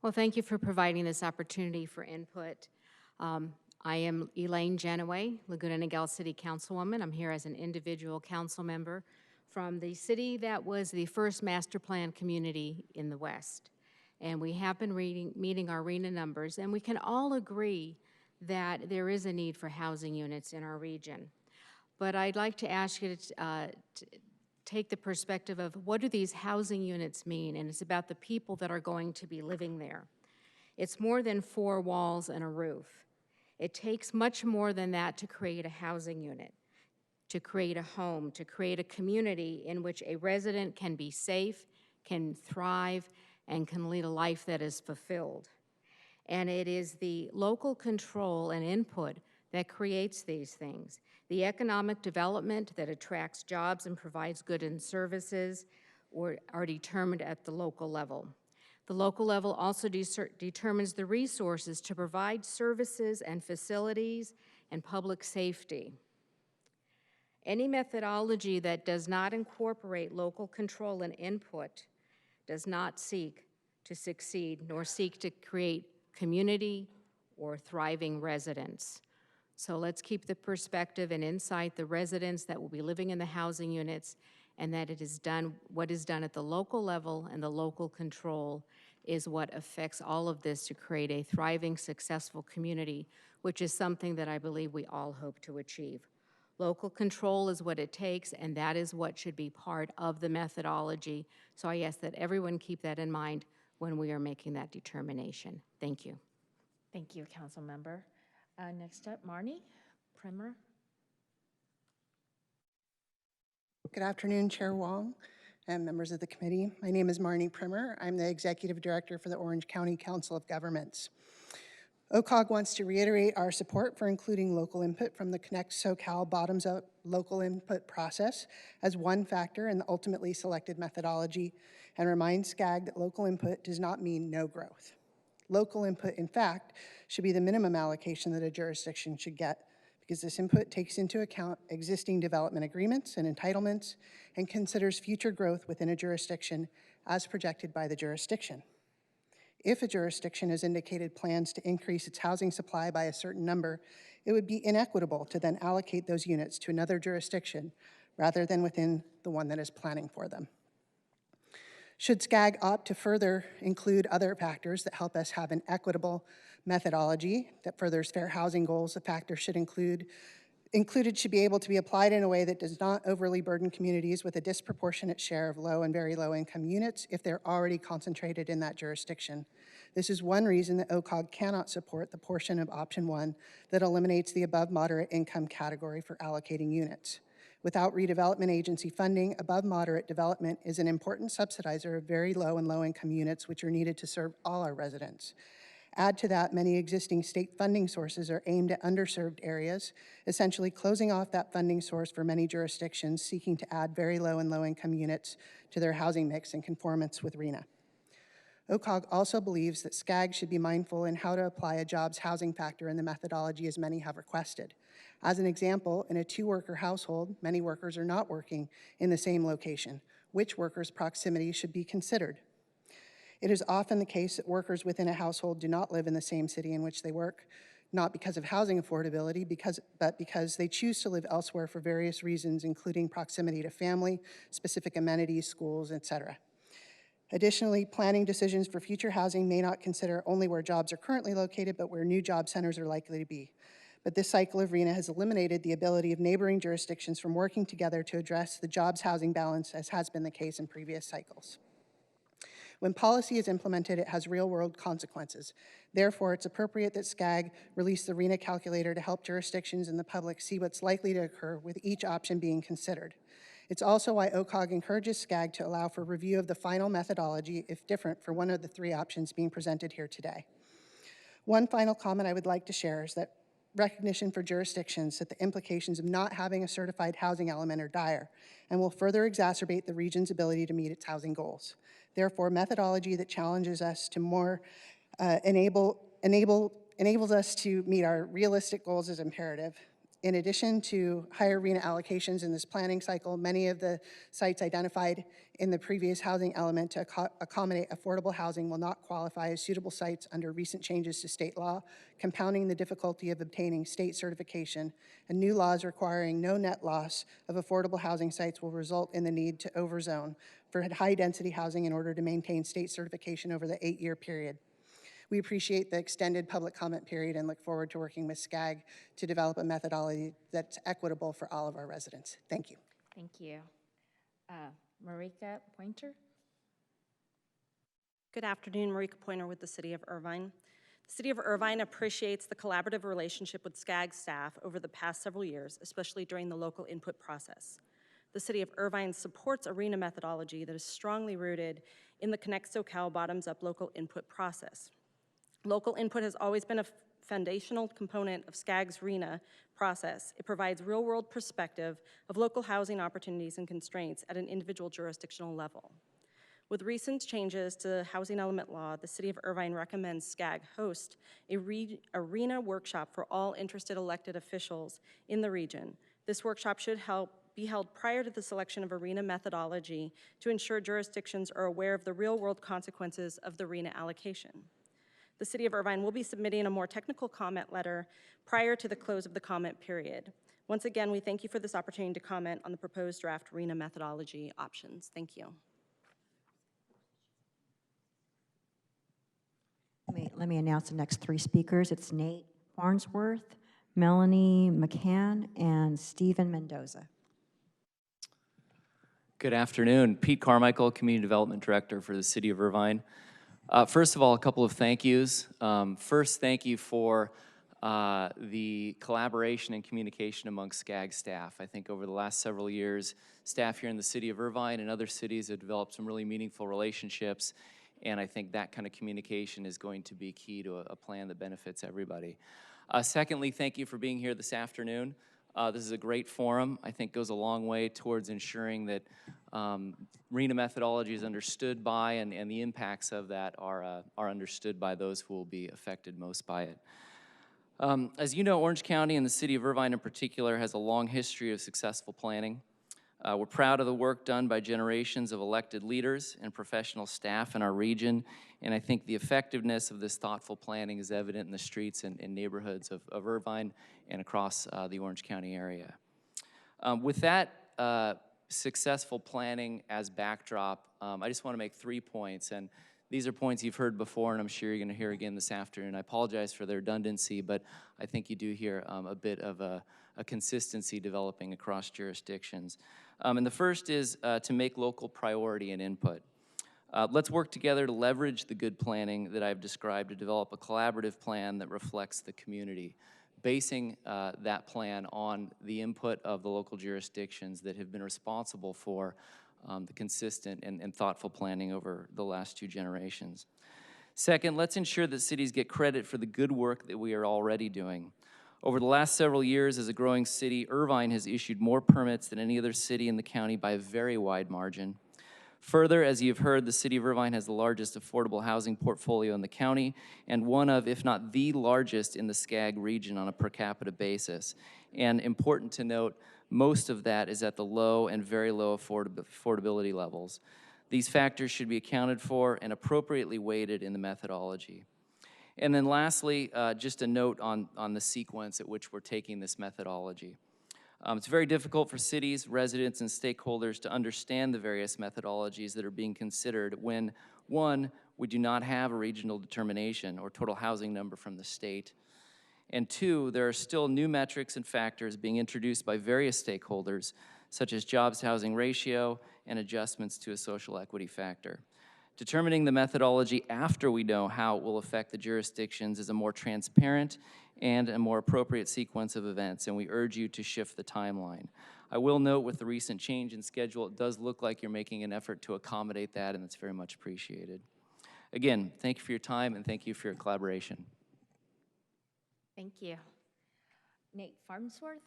Well, thank you for providing this opportunity for input. I am Elaine Genoway, Laguna Niguel City Councilwoman. I'm here as an individual council member from the city that was the first master plan community in the West. And we have been meeting our RHNA numbers, and we can all agree that there is a need for housing units in our region. But I'd like to ask you to take the perspective of what do these housing units mean, and it's about the people that are going to be living there. It's more than 4 walls and a roof. It takes much more than that to create a housing unit, to create a home, to create a community in which a resident can be safe, can thrive, and can lead a life that is fulfilled. And it is the local control and input that creates these things. The economic development that attracts jobs and provides goods and services are determined at the local level. The local level also determines the resources to provide services and facilities and public safety. Any methodology that does not incorporate local control and input does not seek to succeed nor seek to create community or thriving residents. So let's keep the perspective and insight the residents that will be living in the housing units, and that it is done, what is done at the local level and the local control is what affects all of this to create a thriving, successful community, which is something that I believe we all hope to achieve. Local control is what it takes, and that is what should be part of the methodology. So I ask that everyone keep that in mind when we are making that determination. Thank you. Thank you, Councilmember. Next up, Marnie Primer. Good afternoon, Chair Wong and members of the committee. My name is Marnie Primer. I'm the Executive Director for the Orange County Council of Governments. OCOG wants to reiterate our support for including local input from the Connect SoCal bottoms-up local input process as one factor in the ultimately selected methodology, and remind SCAG that local input does not mean no growth. Local input, in fact, should be the minimum allocation that a jurisdiction should get, because this input takes into account existing development agreements and entitlements and considers future growth within a jurisdiction as projected by the jurisdiction. If a jurisdiction has indicated plans to increase its housing supply by a certain number, it would be inequitable to then allocate those units to another jurisdiction rather than within the one that is planning for them. Should SCAG opt to further include other factors that help us have an equitable methodology that furthers fair housing goals, the factors should included should be able to be applied in a way that does not overly burden communities with a disproportionate share of low and very low income units if they're already concentrated in that jurisdiction. This is one reason that OCOG cannot support the portion of option 1 that eliminates the above moderate income category for allocating units. Without redevelopment agency funding, above moderate development is an important subsidizer of very low and low income units which are needed to serve all our residents. Add to that, many existing state funding sources are aimed at underserved areas, essentially closing off that funding source for many jurisdictions seeking to add very low and low-income units to their housing mix in conformance with RHNA. OCOG also believes that SCAG should be mindful in how to apply a jobs housing factor in the methodology as many have requested. As an example, in a 2-worker household, many workers are not working in the same location. Which workers' proximity should be considered? It is often the case that workers within a household do not live in the same city in which they work, not because of housing affordability, but because they choose to live elsewhere for various reasons, including proximity to family, specific amenities, schools, etc. Additionally, planning decisions for future housing may not consider only where jobs are currently located, but where new job centers are likely to be. But this cycle of RHNA has eliminated the ability of neighboring jurisdictions from working together to address the jobs housing balance, as has been the case in previous cycles. When policy is implemented, it has real-world consequences. Therefore, it's appropriate that SCAG release the RHNA calculator to help jurisdictions and the public see what's likely to occur with each option being considered. It's also why OCOG encourages SCAG to allow for review of the final methodology, if different, for one of the 3 options being presented here today. One final comment I would like to share is that recognition for jurisdictions that the implications of not having a certified housing element are dire and will further exacerbate the region's ability to meet its housing goals. Therefore, methodology that challenges us to more enables us to meet our realistic goals is imperative. In addition to higher RHNA allocations in this planning cycle, many of the sites identified in the previous housing element to accommodate affordable housing will not qualify as suitable sites under recent changes to state law, compounding the difficulty of obtaining state certification, and new laws requiring no net loss of affordable housing sites will result in the need to overzone for high-density housing in order to maintain state certification over the 8-year period. We appreciate the extended public comment period and look forward to working with SCAG to develop a methodology that's equitable for all of our residents. Thank you. Thank you. Marika Pointer? Good afternoon, Marika Pointer with the City of Irvine. The City of Irvine appreciates the collaborative relationship with SCAG staff over the past several years, especially during the local input process. The City of Irvine supports a RHNA methodology that is strongly rooted in the Connect SoCal bottoms-up local input process. Local input has always been a foundational component of SCAG's RHNA process. It provides real-world perspective of local housing opportunities and constraints at an individual jurisdictional level. With recent changes to the housing element law, the City of Irvine recommends SCAG host a RHNA workshop for all interested elected officials in the region. This workshop should be held prior to the selection of a RHNA methodology to ensure jurisdictions are aware of the real-world consequences of the RHNA allocation. The City of Irvine will be submitting a more technical comment letter prior to the close of the comment period. Once again, we thank you for this opportunity to comment on the proposed draft RHNA methodology options. Thank you. Let me announce the next 3 speakers. It's Nate Farnsworth, Melanie McCann, and Stephen Mendoza. Good afternoon. Pete Carmichael, Community Development Director for the City of Irvine. First of all, a couple of thank yous. First, thank you for the collaboration and communication amongst SCAG staff. I think over the last several years, staff here in the City of Irvine and other cities have developed some really meaningful relationships, and I think that kind of communication is going to be key to a plan that benefits everybody. Secondly, thank you for being here this afternoon. This is a great forum. I think goes a long way towards ensuring that RHNA methodology is understood by and the impacts of that are understood by those who will be affected most by it. As you know, Orange County and the City of Irvine in particular has a long history of successful planning. We're proud of the work done by generations of elected leaders and professional staff in our region, and I think the effectiveness of this thoughtful planning is evident in the streets and neighborhoods of Irvine and across the Orange County area. With that successful planning as backdrop, I just want to make 3 points, and these are points you've heard before, and I'm sure you're going to hear again this afternoon. I apologize for the redundancy, but I think you do hear a bit of a consistency developing across jurisdictions. And the first is to make local priority and input. Let's work together to leverage the good planning that I've described to develop a collaborative plan that reflects the community, basing that plan on the input of the local jurisdictions that have been responsible for the consistent and thoughtful planning over the last 2 generations. Second, let's ensure that cities get credit for the good work that we are already doing. Over the last several years, as a growing city, Irvine has issued more permits than any other city in the county by a very wide margin. Further, as you've heard, the city of Irvine has the largest affordable housing portfolio in the county and one of, if not the largest in the SCAG region on a per capita basis. And important to note, most of that is at the low and very low affordability levels. These factors should be accounted for and appropriately weighted in the methodology. And then lastly, just a note on the sequence at which we're taking this methodology. It's very difficult for cities, residents, and stakeholders to understand the various methodologies that are being considered when, one, we do not have a regional determination or total housing number from the state, and two, there are still new metrics and factors being introduced by various stakeholders, such as jobs to housing ratio and adjustments to a social equity factor. Determining the methodology after we know how it will affect the jurisdictions is a more transparent and a more appropriate sequence of events, and we urge you to shift the timeline. I will note with the recent change in schedule, it does look like you're making an effort to accommodate that, and it's very much appreciated. Again, thank you for your time, and thank you for your collaboration. Thank you. Nate Farnsworth.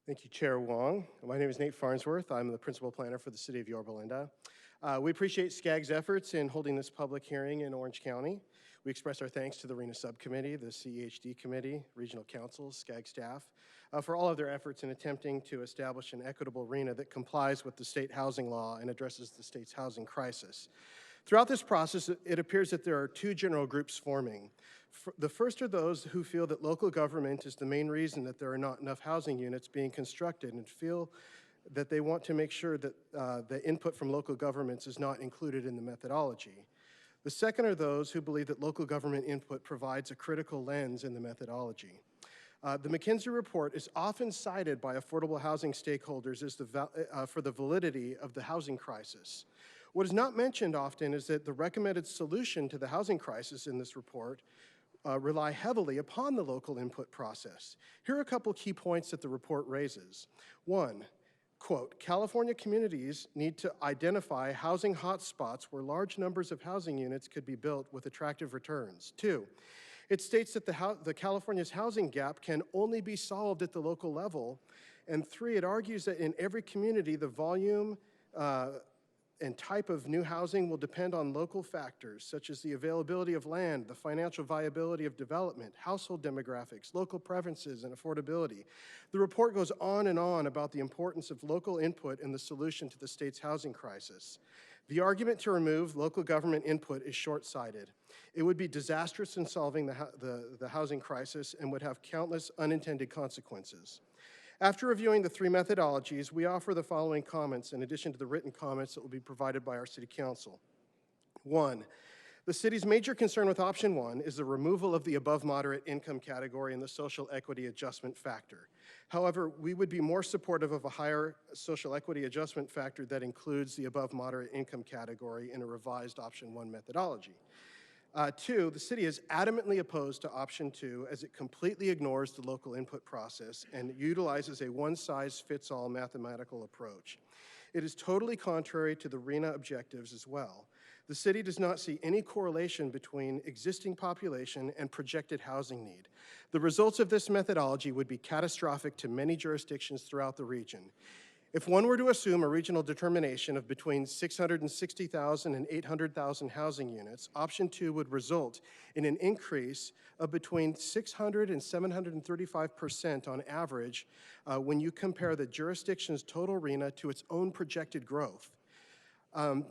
Thank you, Chair Wong. My name is Nate Farnsworth. I'm the principal planner for the city of Yorba Linda. We appreciate SCAG's efforts in holding this public hearing in Orange County. We express our thanks to the RHNA subcommittee, the CEHD committee, regional councils, SCAG staff, for all of their efforts in attempting to establish an equitable RHNA that complies with the state housing law and addresses the state's housing crisis. Throughout this process, it appears that there are two general groups forming. The first are those who feel that local government is the main reason that there are not enough housing units being constructed and feel that they want to make sure that the input from local governments is not included in the methodology. The second are those who believe that local government input provides a critical lens in the methodology. The McKinsey report is often cited by affordable housing stakeholders as for the validity of the housing crisis. What is not mentioned often is that the recommended solution to the housing crisis in this report rely heavily upon the local input process. Here are a couple key points that the report raises. One, quote, California communities need to identify housing hotspots where large numbers of housing units could be built with attractive returns. Two, it states that the California's housing gap can only be solved at the local level. And three, it argues that in every community, the volume and type of new housing will depend on local factors such as the availability of land, the financial viability of development, household demographics, local preferences, and affordability. The report goes on and on about the importance of local input in the solution to the state's housing crisis. The argument to remove local government input is short-sighted. It would be disastrous in solving the housing crisis and would have countless unintended consequences. After reviewing the three methodologies, we offer the following comments in addition to the written comments that will be provided by our City Council. One, the city's major concern with option one is the removal of the above moderate income category and the social equity adjustment factor. However, we would be more supportive of a higher social equity adjustment factor that includes the above moderate income category in a revised option one methodology. Two, the city is adamantly opposed to option two as it completely ignores the local input process and utilizes a one-size-fits-all mathematical approach. It is totally contrary to the RHNA objectives as well. The city does not see any correlation between existing population and projected housing need. The results of this methodology would be catastrophic to many jurisdictions throughout the region. If one were to assume a regional determination of between 660,000 and 800,000 housing units, option two would result in an increase of between 600 and 735% on average when you compare the jurisdiction's total RHNA to its own projected growth. In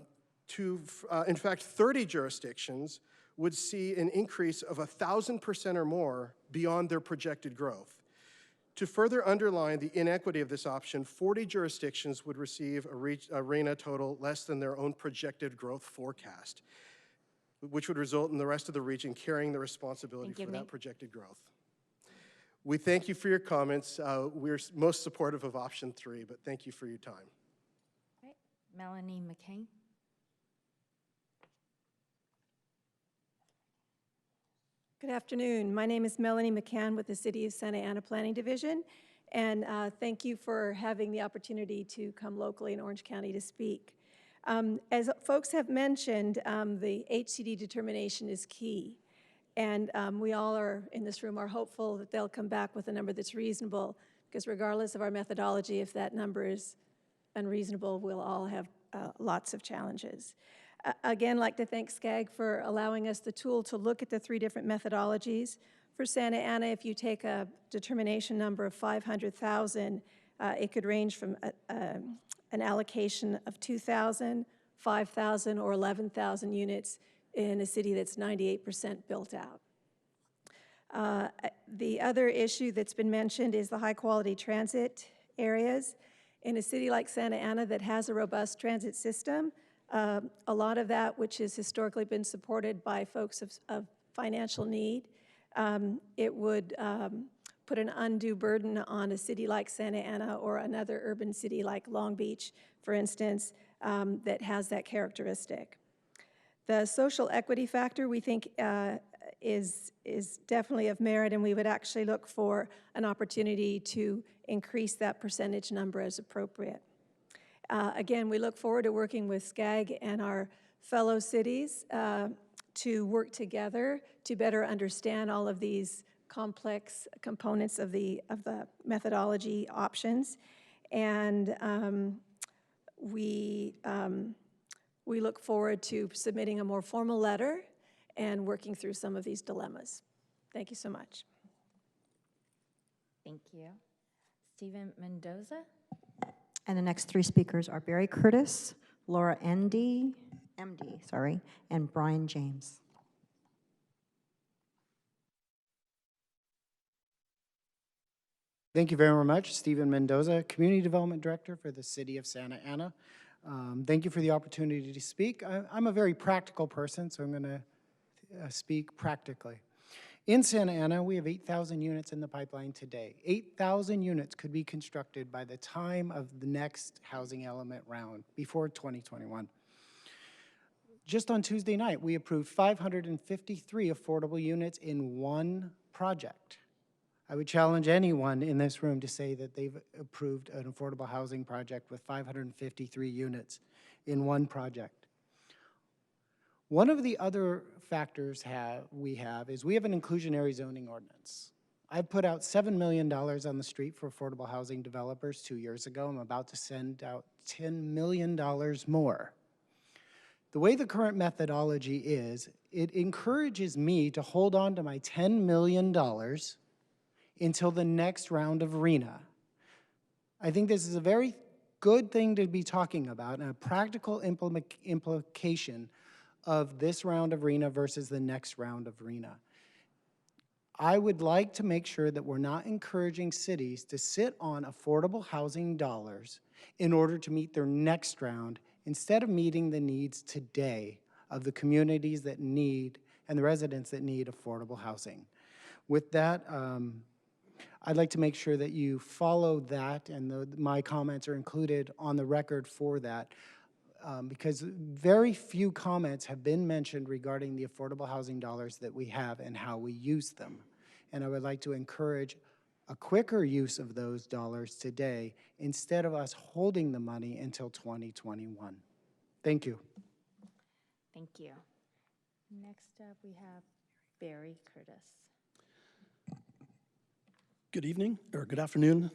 fact, 30 jurisdictions would see an increase of 1,000% or more beyond their projected growth. To further underline the inequity of this option, 40 jurisdictions would receive a RHNA total less than their own projected growth forecast, which would result in the rest of the region carrying the responsibility for that projected growth. We thank you for your comments. We're most supportive of option three, but thank you for your time. All right. Melanie McCain. Good afternoon. My name is Melanie McCann with the City of Santa Ana Planning Division, And thank you for having the opportunity to come locally in Orange County to speak. As folks have mentioned, the HCD determination is key. And we all are in this room are hopeful that they'll come back with a number that's reasonable, because regardless of our methodology, if that number is unreasonable, we'll all have lots of challenges. Again, I'd like to thank SCAG for allowing us the tool to look at the 3 different methodologies. For Santa Ana, if you take a determination number of 500,000, it could range from an allocation of 2,000, 5,000, or 11,000 units in a city that's 98% built out. The other issue that's been mentioned is the high-quality transit areas. In a city like Santa Ana that has a robust transit system, a lot of that, which has historically been supported by folks of financial need, it would put an undue burden on a city like Santa Ana or another urban city like Long Beach, for instance, that has that characteristic. The social equity factor, we think, is definitely of merit, and we would actually look for an opportunity to increase that percentage number as appropriate. Again, we look forward to working with SCAG and our fellow cities to work together to better understand all of these complex components of the methodology options. And we look forward to submitting a more formal letter and working through some of these dilemmas. Thank you so much. Thank you. Stephen Mendoza. And the next 3 speakers are Barry Curtis, Laura MD, and Brian James. Thank you very much. Stephen Mendoza, Community Development Director for the City of Santa Ana. Thank you for the opportunity to speak. I'm a very practical person, so I'm going to speak practically. In Santa Ana, we have 8,000 units in the pipeline today. 8,000 units could be constructed by the time of the next housing element round, before 2021. Just on Tuesday night, we approved 553 affordable units in one project. I would challenge anyone in this room to say that they've approved an affordable housing project with 553 units in one project. One of the other factors we have is we have an inclusionary zoning ordinance. I put out $7 million on the street for affordable housing developers 2 years ago. I'm about to send out $10 million more. The way the current methodology is, it encourages me to hold on to my $10 million until the next round of RHNA. I think this is a very good thing to be talking about and a practical implication of this round of RHNA versus the next round of RHNA. I would like to make sure that we're not encouraging cities to sit on affordable housing dollars in order to meet their next round instead of meeting the needs today of the communities that need and the residents that need affordable housing. With that, I'd like to make sure that you follow that, and my comments are included on the record for that. Because very few comments have been mentioned regarding the affordable housing dollars that we have and how we use them. And I would like to encourage a quicker use of those dollars today instead of us holding the money until 2021. Thank you. Thank you. Next up, we have Barry Curtis. Good evening, or good afternoon.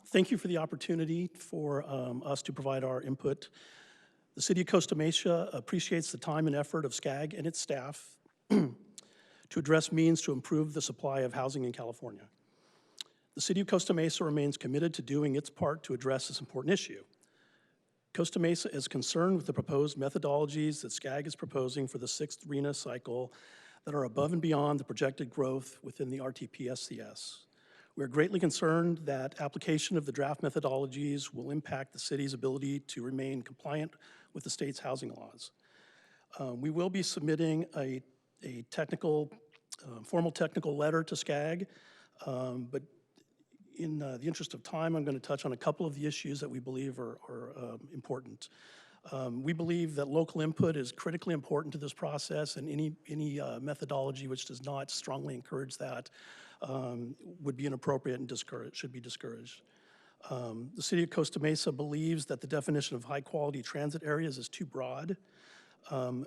Thank you for the opportunity for us to provide our input. The City of Costa Mesa appreciates the time and effort of SCAG and its staff to address means to improve the supply of housing in California. The City of Costa Mesa remains committed to doing its part to address this important issue. Costa Mesa is concerned with the proposed methodologies that SCAG is proposing for the 6th RHNA cycle that are above and beyond the projected growth within the RTP-SCS. We are greatly concerned that application of the draft methodologies will impact the city's ability to remain compliant with the state's housing laws. We will be submitting a formal technical letter to SCAG, but in the interest of time, I'm going to touch on a couple of the issues that we believe are important. We believe that local input is critically important to this process, and any methodology which does not strongly encourage that would be inappropriate and should be discouraged. The City of Costa Mesa believes that the definition of high-quality transit areas is too broad.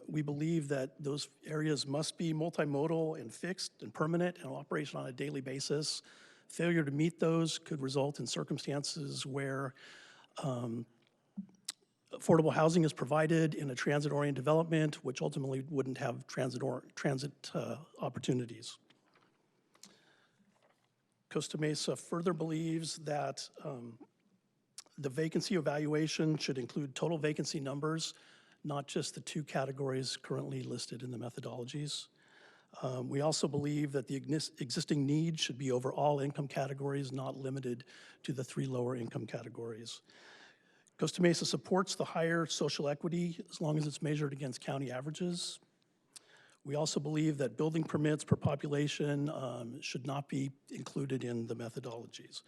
We believe that those areas must be multimodal and fixed and permanent and operation on a daily basis. Failure to meet those could result in circumstances where affordable housing is provided in a transit-oriented development, which ultimately wouldn't have transit opportunities. Costa Mesa further believes that the vacancy evaluation should include total vacancy numbers, not just the two categories currently listed in the methodologies. We also believe that the existing need should be over all income categories, not limited to the three lower income categories. Costa Mesa supports the higher social equity as long as it's measured against county averages. We also believe that building permits per population should not be included in the methodologies.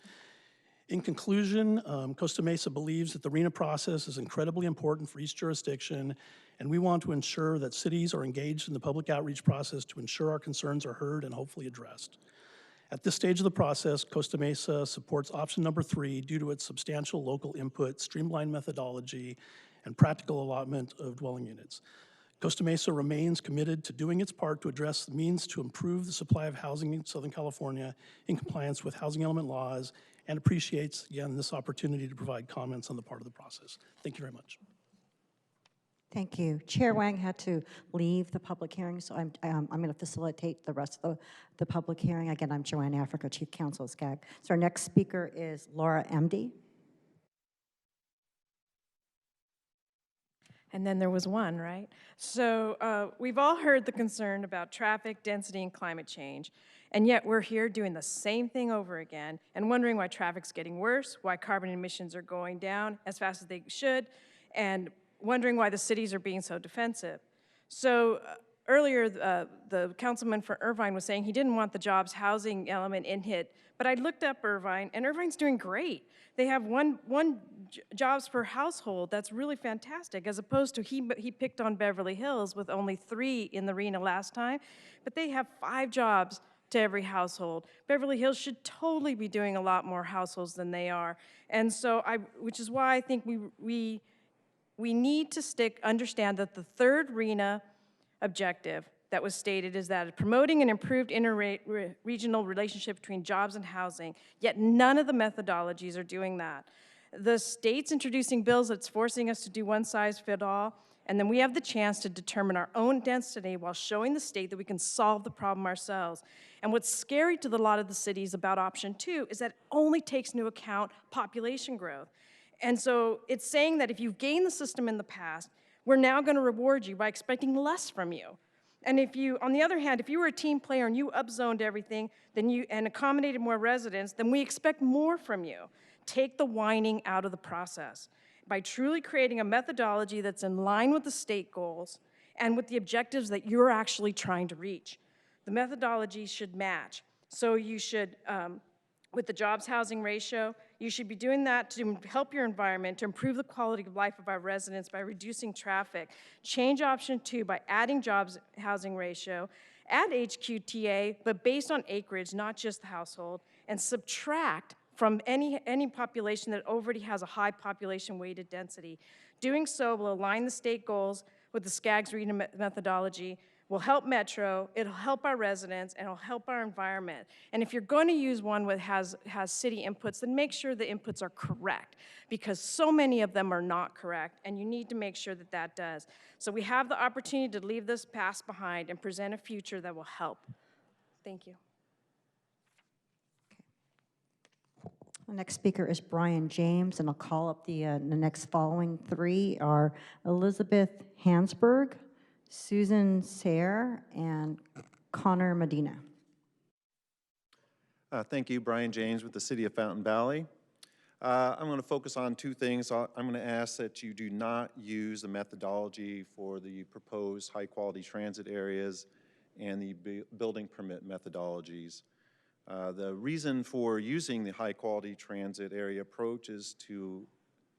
In conclusion, Costa Mesa believes that the RHNA process is incredibly important for each jurisdiction, and we want to ensure that cities are engaged in the public outreach process to ensure our concerns are heard and hopefully addressed. At this stage of the process, Costa Mesa supports option number 3 due to its substantial local input, streamlined methodology, and practical allotment of dwelling units. Costa Mesa remains committed to doing its part to address the means to improve the supply of housing in Southern California in compliance with housing element laws, and appreciates, again, this opportunity to provide comments on the part of the process. Thank you very much. Thank you. Chair Wang had to leave the public hearing, so I'm going to facilitate the rest of the public hearing. Again, I'm Joanne Africa, Chief Counsel of SCAG. So our next speaker is Laura Emdy. And then there was one, right? So we've all heard the concern about traffic, density, and climate change. And yet we're here doing the same thing over again and wondering why traffic's getting worse, why carbon emissions are going down as fast as they should, and wondering why the cities are being so defensive. So earlier, the councilman for Irvine was saying he didn't want the jobs housing element in HIT, but I looked up Irvine, and Irvine's doing great. They have one jobs per household. That's really fantastic, as opposed to he picked on Beverly Hills with only 3 in the RHNA last time, but they have 5 jobs to every household. Beverly Hills should totally be doing a lot more households than they are. And so which is why I think we need to understand that the third RHNA objective that was stated is that promoting an improved interregional relationship between jobs and housing, yet none of the methodologies are doing that. The state's introducing bills that's forcing us to do one size fit all, and then we have the chance to determine our own density while showing the state that we can solve the problem ourselves. And what's scary to a lot of the cities about option 2 is that it only takes into account population growth. And so it's saying that if you've gained the system in the past, we're now going to reward you by expecting less from you. And if you, on the other hand, if you were a team player and you upzoned everything and accommodated more residents, then we expect more from you. Take the whining out of the process by truly creating a methodology that's in line with the state goals and with the objectives that you're actually trying to reach. The methodology should match. So you should, with the jobs housing ratio, you should be doing that to help your environment, to improve the quality of life of our residents by reducing traffic. Change option 2 by adding jobs housing ratio, add HQTA, but based on acreage, not just the household, and subtract from any population that already has a high population weighted density. Doing so will align the state goals with the SCAG RHNA methodology, will help Metro, it'll help our residents, and it'll help our environment. And if you're going to use one that has city inputs, then make sure the inputs are correct, because so many of them are not correct, and you need to make sure that that does. So we have the opportunity to leave this past behind and present a future that will help. Thank you. The next speaker is Brian James, and I'll call up the next following 3 are Elizabeth Hansberg, Susan Sayre, and Connor Medina. Thank you, Brian James with the City of Fountain Valley. I'm going to focus on 2 things. I'm going to ask that you do not use the methodology for the proposed high-quality transit areas and the building permit methodologies. The reason for using the high-quality transit area approach is to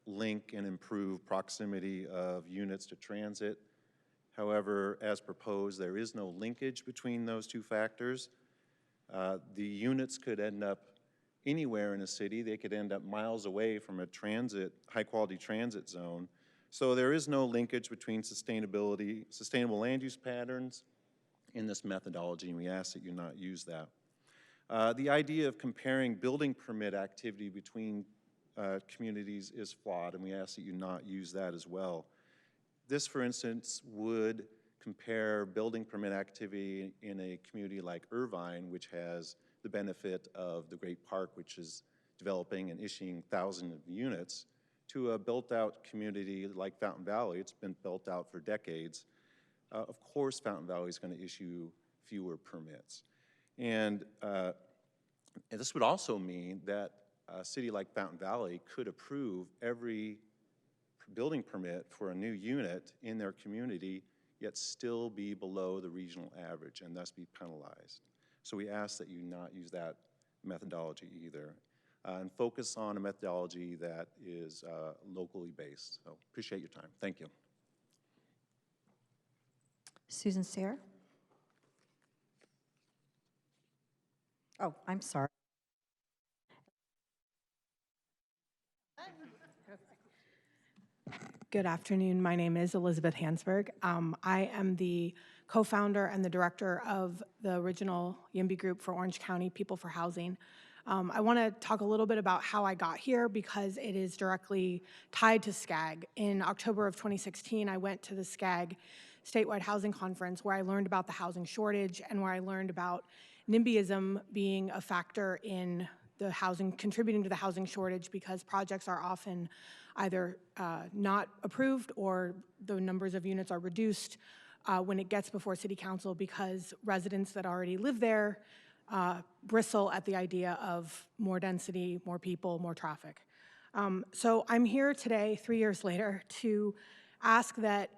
link and improve proximity of units to transit. However, as proposed, there is no linkage between those two factors. The units could end up anywhere in a city. They could end up miles away from a high-quality transit zone. So there is no linkage between sustainable land use patterns in this methodology, and we ask that you not use that. The idea of comparing building permit activity between communities is flawed, and we ask that you not use that as well. This, for instance, would compare building permit activity in a community like Irvine, which has the benefit of the Great Park, which is developing and issuing thousands of units, to a built-out community like Fountain Valley. It's been built out for decades. Of course, Fountain Valley is going to issue fewer permits. And this would also mean that a city like Fountain Valley could approve every building permit for a new unit in their community, yet still be below the regional average and thus be penalized. So we ask that you not use that methodology either, and focus on a methodology that is locally based. So appreciate your time. Thank you. Susan Sayre? Oh, I'm sorry. Good afternoon. My name is Elizabeth Hansberg. I am the co-founder and the director of the original YIMBY group for Orange County People for Housing. I want to talk a little bit about how I got here because it is directly tied to SCAG. In October of 2016, I went to the SCAG statewide housing conference where I learned about the housing shortage and where I learned about NIMBYism being a factor in the housing, contributing to the housing shortage because projects are often either not approved or the numbers of units are reduced when it gets before City Council because residents that already live there bristle at the idea of more density, more people, more traffic. So I'm here today, 3 years later, to ask that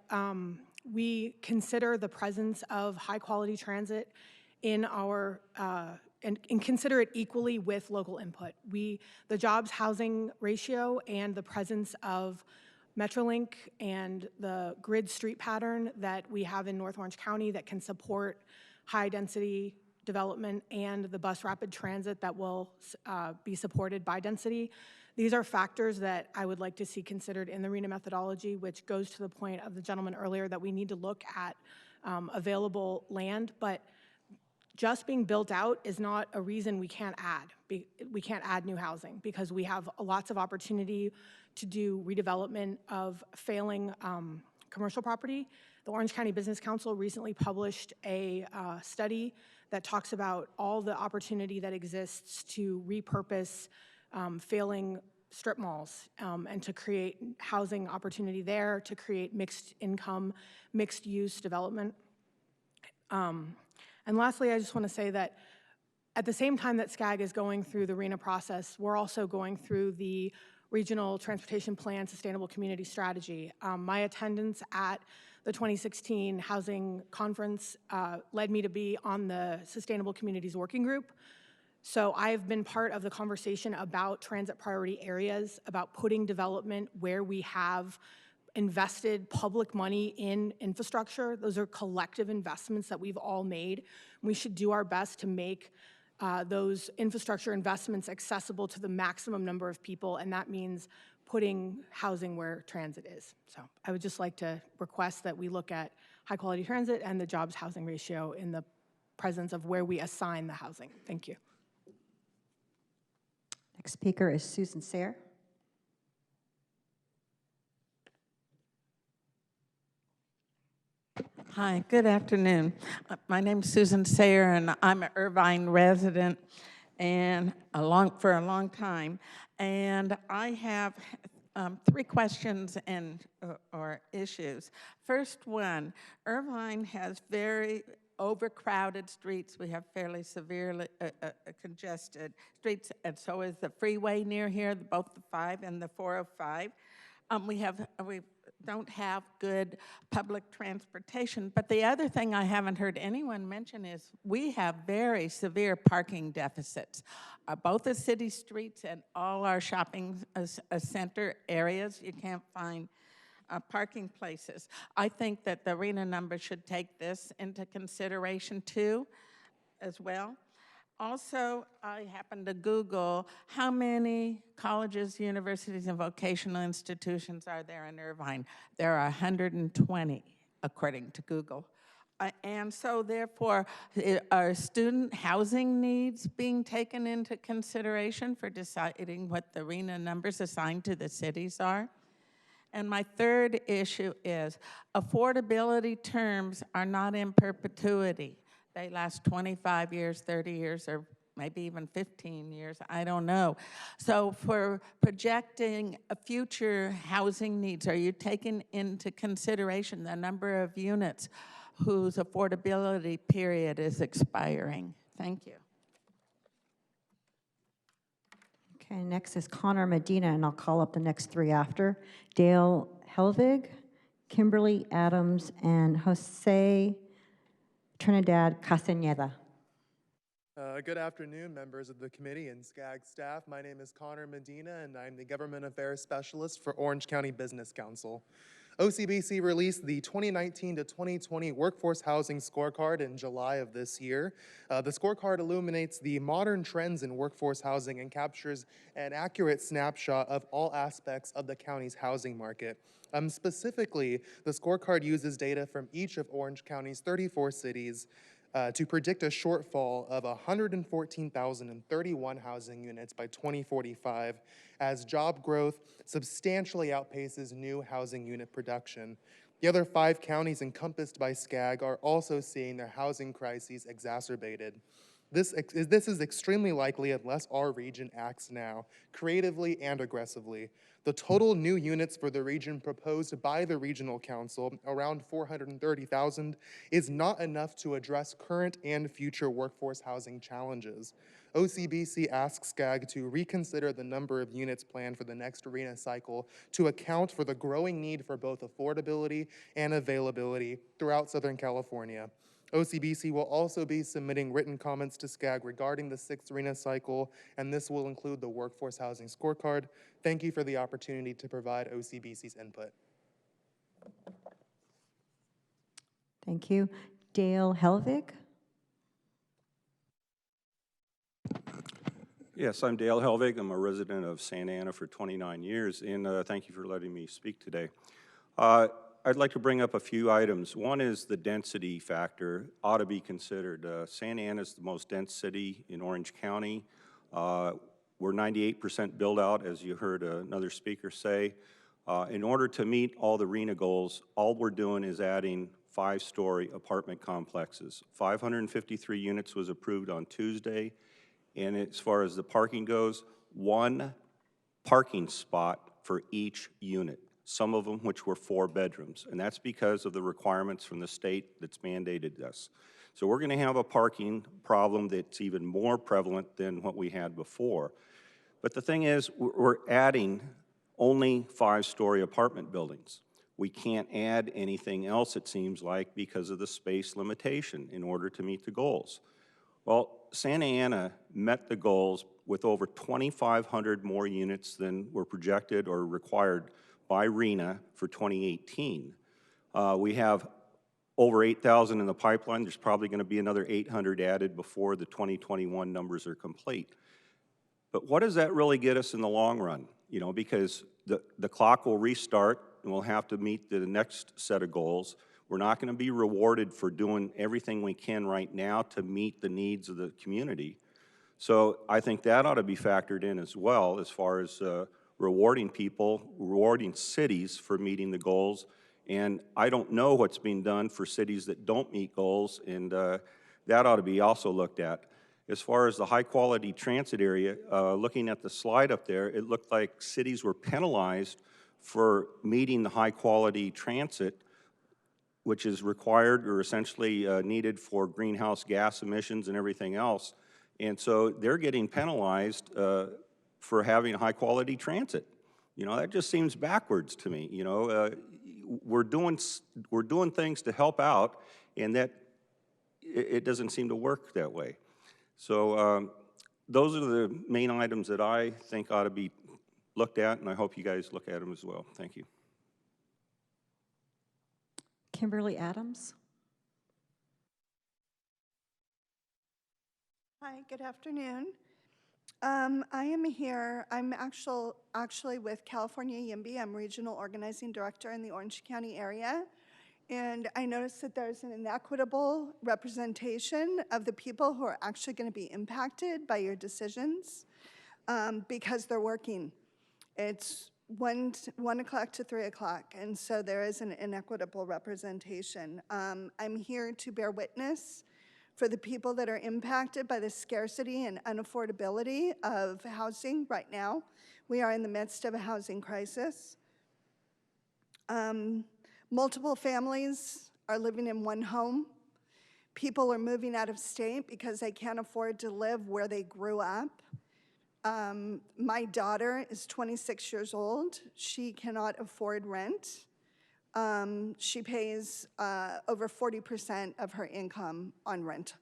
we consider the presence of high-quality transit in our and consider it equally with local input. The jobs housing ratio and the presence of Metrolink and the grid street pattern that we have in North Orange County that can support high density development and the bus rapid transit that will be supported by density. These are factors that I would like to see considered in the RHNA methodology, which goes to the point of the gentleman earlier that we need to look at available land, but just being built out is not a reason we can't add new housing because we have lots of opportunity to do redevelopment of failing commercial property. The Orange County Business Council recently published a study that talks about all the opportunity that exists to repurpose failing strip malls and to create housing opportunity there, to create mixed income, mixed use development. And lastly, I just want to say that at the same time that SCAG is going through the RHNA process, we're also going through the Regional Transportation Plan Sustainable Community Strategy. My attendance at the 2016 Housing Conference led me to be on the Sustainable Communities Working Group. So I've been part of the conversation about transit priority areas, about putting development where we have invested public money in infrastructure. Those are collective investments that we've all made. We should do our best to make those infrastructure investments accessible to the maximum number of people, and that means putting housing where transit is. So I would just like to request that we look at high quality transit and the jobs housing ratio in the presence of where we assign the housing. Thank you. Next speaker is Susan Sayre. Hi, good afternoon. My name is Susan Sayre, and I'm an Irvine resident and for a long time. And I have 3 questions and or issues. First one, Irvine has very overcrowded streets. We have fairly severely congested streets, and so is the freeway near here, both the 5 and the 405. don't have good public transportation. But the other thing I haven't heard anyone mention is we have very severe parking deficits. Both the city streets and all our shopping center areas, you can't find parking places. I think that the RHNA number should take this into consideration too, as well. Also, I happened to Google how many colleges, universities, and vocational institutions are there in Irvine. There are 120, according to Google. And so therefore, are student housing needs being taken into consideration for deciding what the RHNA numbers assigned to the cities are? And my third issue is affordability terms are not in perpetuity. They last 25 years, 30 years, or maybe even 15 years, I don't know. So for projecting future housing needs, are you taking into consideration the number of units whose affordability period is expiring? Thank you. Okay, next is Connor Medina, and I'll call up the next three after. Dale Helvig, Kimberly Adams, and Jose Trinidad Castañeda. Good afternoon, members of the committee and SCAG staff. My name is Connor Medina, and I'm the Government Affairs Specialist for Orange County Business Council. OCBC released the 2019 to 2020 Workforce Housing Scorecard in July of this year. The scorecard illuminates the modern trends in workforce housing and captures an accurate snapshot of all aspects of the county's housing market. Specifically, the scorecard uses data from each of Orange County's 34 cities to predict a shortfall of 114,031 housing units by 2045 as job growth substantially outpaces new housing unit production. The other 5 counties encompassed by SCAG are also seeing their housing crises exacerbated. This is extremely likely unless our region acts now, creatively and aggressively. The total new units for the region proposed by the Regional Council, around 430,000, is not enough to address current and future workforce housing challenges. OCBC asks SCAG to reconsider the number of units planned for the next RHNA cycle to account for the growing need for both affordability and availability throughout Southern California. OCBC will also be submitting written comments to SCAG regarding the 6th RHNA cycle, and this will include the Workforce Housing Scorecard. Thank you for the opportunity to provide OCBC's input. Thank you. Dale Helvig. Yes, I'm Dale Helvig. I'm a resident of Santa Ana for 29 years, and thank you for letting me speak today. I'd like to bring up a few items. One is the density factor ought to be considered. Santa Ana is the most dense city in Orange County. We're 98% built out, as you heard another speaker say. In order to meet all the RHNA goals, all we're doing is adding 5-story apartment complexes. 553 units was approved on Tuesday, and as far as the parking goes, 1 parking spot for each unit. Some of them which were 4 bedrooms, and that's because of the requirements from the state that's mandated this. So we're gonna have a parking problem that's even more prevalent than what we had before. But the thing is, we're adding only 5-story apartment buildings. We can't add anything else, it seems like, because of the space limitation in order to meet the goals. Well, Santa Ana met the goals with over 2,500 more units than were projected or required by RHNA for 2018. We have over 8,000 in the pipeline. There's probably going to be another 800 added before the 2021 numbers are complete. But what does that really get us in the long run? You know, because the clock will restart and we'll have to meet the next set of goals. We're not going to be rewarded for doing everything we can right now to meet the needs of the community. So I think that ought to be factored in as well as far as rewarding people, rewarding cities for meeting the goals. And I don't know what's being done for cities that don't meet goals, and that ought to be also looked at. As far as the high-quality transit area, looking at the slide up there, it looked like cities were penalized for meeting the high-quality transit, which is required or essentially needed for greenhouse gas emissions and everything else. And so they're getting penalized for having high-quality transit. You know, that just seems backwards to me. You know, we're doing things to help out, and that it doesn't seem to work that way. So those are the main items that I think ought to be looked at, and I hope you guys look at them as well. Thank you. Kimberly Adams. Hi, good afternoon. I am here, I'm actually with California YIMBY. I'm Regional Organizing Director in the Orange County area. And I noticed that there's an inequitable representation of the people who are actually going to be impacted by your decisions because they're working. It's 1 o'clock to 3 o'clock, and so there is an inequitable representation. I'm here to bear witness for the people that are impacted by the scarcity and unaffordability of housing right now. We are in the midst of a housing crisis. Multiple families are living in one home. People are moving out of state because they can't afford to live where they grew up. My daughter is 26 years old. She cannot afford rent. She pays over 40% of her income on rent.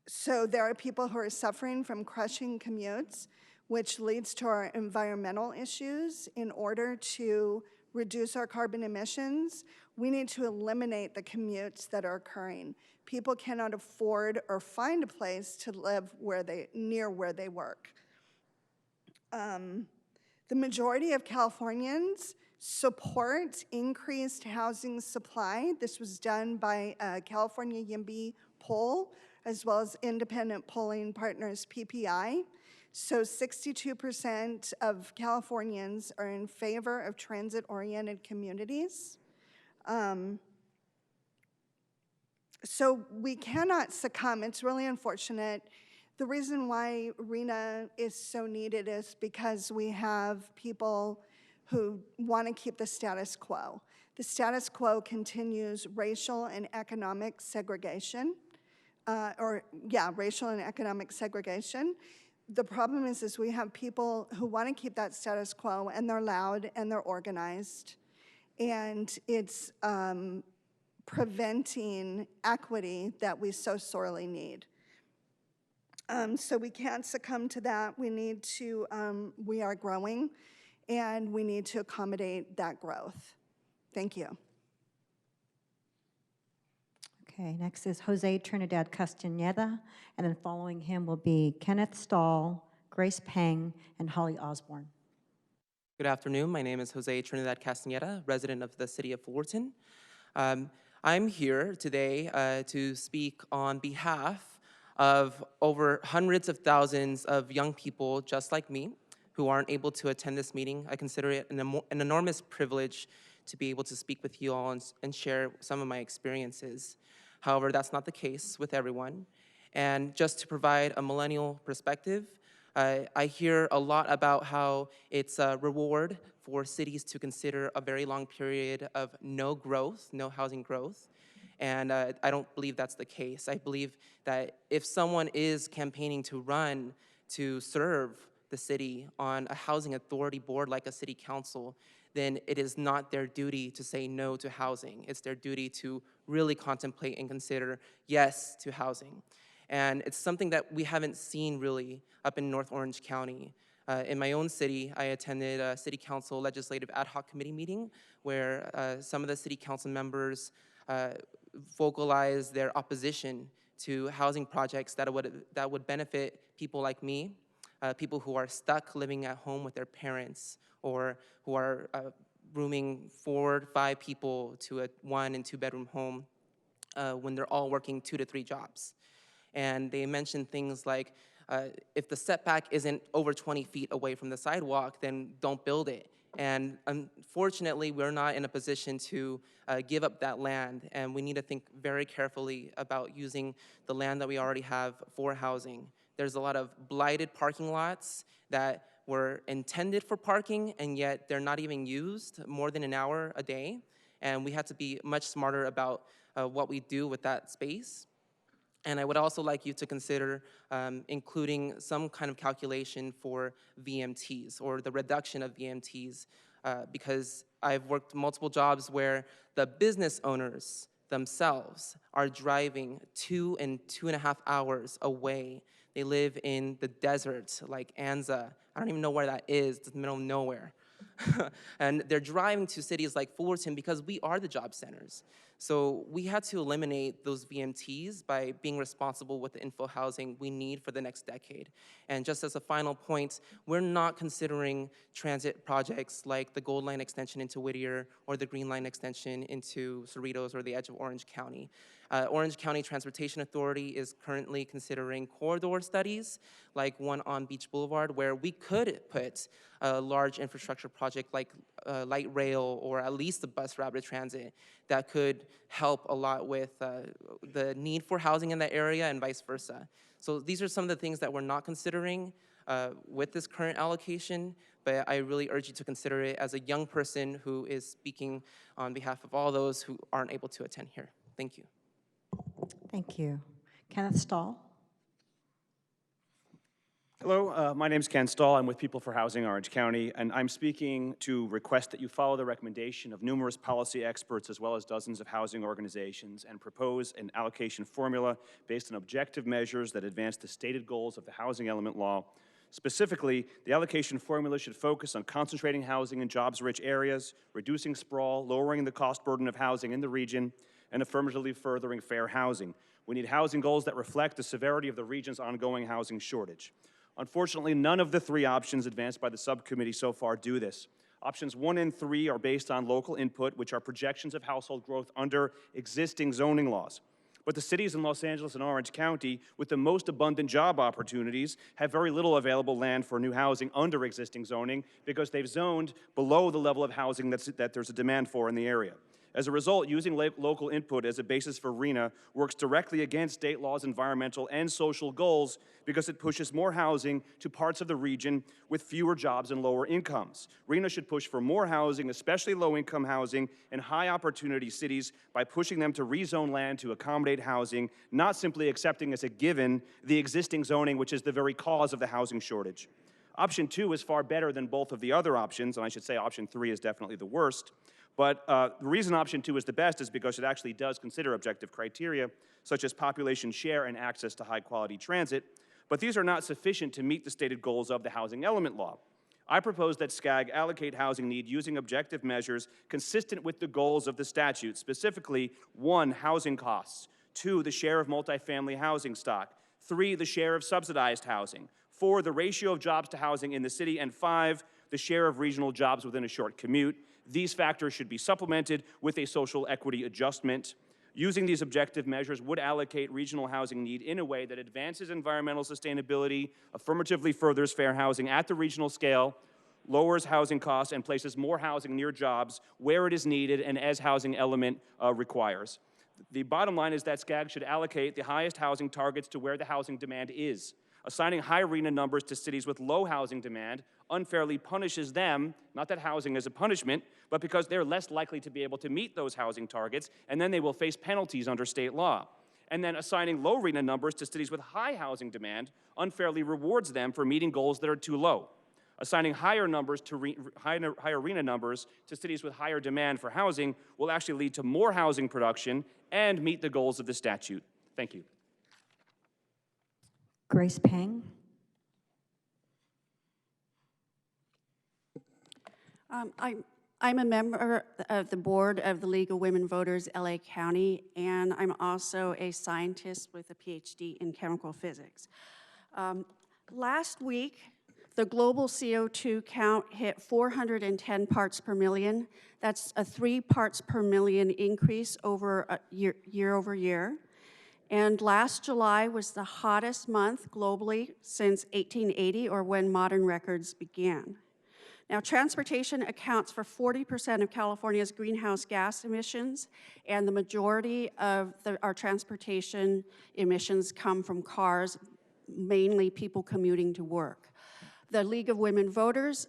So there are people who are suffering from crushing commutes, which leads to our environmental issues. In order to reduce our carbon emissions, we need to eliminate the commutes that are occurring. People cannot afford or find a place to live near where they work. The majority of Californians support increased housing supply. This was done by a California YIMBY poll, as well as independent polling partners PPI. So 62% of Californians are in favor of transit-oriented communities. So we cannot succumb. It's really unfortunate. The reason why RHNA is so needed is because we have people who want to keep the status quo. The status quo continues racial and economic segregation, racial and economic segregation. The problem is we have people who want to keep that status quo, and they're loud and they're organized, and it's preventing equity that we so sorely need. So we can't succumb to that. We need to, we are growing, and we need to accommodate that growth. Thank you. Okay, next is Jose Trinidad Castañeda, and then following him will be Kenneth Stahl, Grace Peng, and Holly Osborne. Good afternoon. My name is Jose Trinidad Castañeda, resident of the city of Fullerton. I'm here today to speak on behalf of over hundreds of thousands of young people just like me who aren't able to attend this meeting. I consider it an enormous privilege to be able to speak with you all and share some of my experiences. However, that's not the case with everyone. And just to provide a millennial perspective, I hear a lot about how it's a reward for cities to consider a very long period of no growth, no housing growth. And I don't believe that's the case. I believe that if someone is campaigning to run to serve the city on a housing authority board like a city council, then it is not their duty to say no to housing. It's their duty to really contemplate and consider yes to housing. And it's something that we haven't seen really up in North Orange County. In my own city, I attended a city council legislative ad hoc committee meeting where some of the city council members vocalized their opposition to housing projects that would benefit people like me, people who are stuck living at home with their parents, or who are rooming 4 or 5 people to a 1- and 2-bedroom home when they're all working 2 to 3 jobs. And they mentioned things like, if the setback isn't over 20 feet away from the sidewalk, then don't build it. And unfortunately, we're not in a position to give up that land, and we need to think very carefully about using the land that we already have for housing. There's a lot of blighted parking lots that were intended for parking, and yet they're not even used more than an hour a day, and we have to be much smarter about what we do with that space. And I would also like you to consider including some kind of calculation for VMTs, or the reduction of VMTs. because I've worked multiple jobs where the business owners themselves are driving 2 and 2.5 hours away. They live in the desert, like Anza. I don't even know where that is. It's in the middle of nowhere. And they're driving to cities like Fullerton because we are the job centers. So we had to eliminate those VMTs by being responsible with the infill housing we need for the next decade. And just as a final point, we're not considering transit projects like the Gold Line extension into Whittier or the Green Line extension into Cerritos or the edge of Orange County. Orange County Transportation Authority is currently considering corridor studies, like one on Beach Boulevard, where we could put a large infrastructure project like light rail or at least the bus rapid transit that could help a lot with the need for housing in that area and vice versa. So these are some of the things that we're not considering with this current allocation, but I really urge you to consider it as a young person who is speaking on behalf of all those who aren't able to attend here. Thank you. Thank you. Kenneth Stahl. Hello, my name is Ken Stahl. I'm with People for Housing Orange County, and I'm speaking to request that you follow the recommendation of numerous policy experts as well as dozens of housing organizations and propose an allocation formula based on objective measures that advance the stated goals of the housing element law. Specifically, the allocation formula should focus on concentrating housing in jobs-rich areas, reducing sprawl, lowering the cost burden of housing in the region, and affirmatively furthering fair housing. We need housing goals that reflect the severity of the region's ongoing housing shortage. Unfortunately, none of the 3 options advanced by the subcommittee so far do this. Options 1 and 3 are based on local input, which are projections of household growth under existing zoning laws. But the cities in Los Angeles and Orange County with the most abundant job opportunities have very little available land for new housing under existing zoning because they've zoned below the level of housing that there's a demand for in the area. As a result, using local input as a basis for RHNA works directly against state law's environmental and social goals because it pushes more housing to parts of the region with fewer jobs and lower incomes. RHNA should push for more housing, especially low-income housing, in high-opportunity cities by pushing them to rezone land to accommodate housing, not simply accepting as a given the existing zoning, which is the very cause of the housing shortage. Option 2 is far better than both of the other options, and I should say option 3 is definitely the worst. But the reason option 2 is the best is because it actually does consider objective criteria, such as population share and access to high-quality transit, but these are not sufficient to meet the stated goals of the housing element law. I propose that SCAG allocate housing need using objective measures consistent with the goals of the statute, specifically 1, housing costs, 2, the share of multifamily housing stock, 3, the share of subsidized housing, 4, the ratio of jobs to housing in the city, and 5, the share of regional jobs within a short commute. These factors should be supplemented with a social equity adjustment. Using these objective measures would allocate regional housing need in a way that advances environmental sustainability, affirmatively furthers fair housing at the regional scale, lowers housing costs, and places more housing near jobs where it is needed and as housing element requires. The bottom line is that SCAG should allocate the highest housing targets to where the housing demand is. Assigning high RHNA numbers to cities with low housing demand unfairly punishes them, not that housing is a punishment, but because they're less likely to be able to meet those housing targets, and then they will face penalties under state law. And then assigning low RHNA numbers to cities with high housing demand unfairly rewards them for meeting goals that are too low. Assigning higher RHNA numbers to cities with higher demand for housing will actually lead to more housing production and meet the goals of the statute. Thank you. Grace Pang. I'm a member of the board of the League of Women Voters, LA County, and I'm also a scientist with a PhD in chemical physics. Last week, the global CO2 count hit 410 parts per million. That's a 3 parts per million increase over year over year. And last July was the hottest month globally since 1880, or when modern records began. Now, transportation accounts for 40% of California's greenhouse gas emissions, and the majority of our transportation emissions come from cars, mainly people commuting to work. The League of Women Voters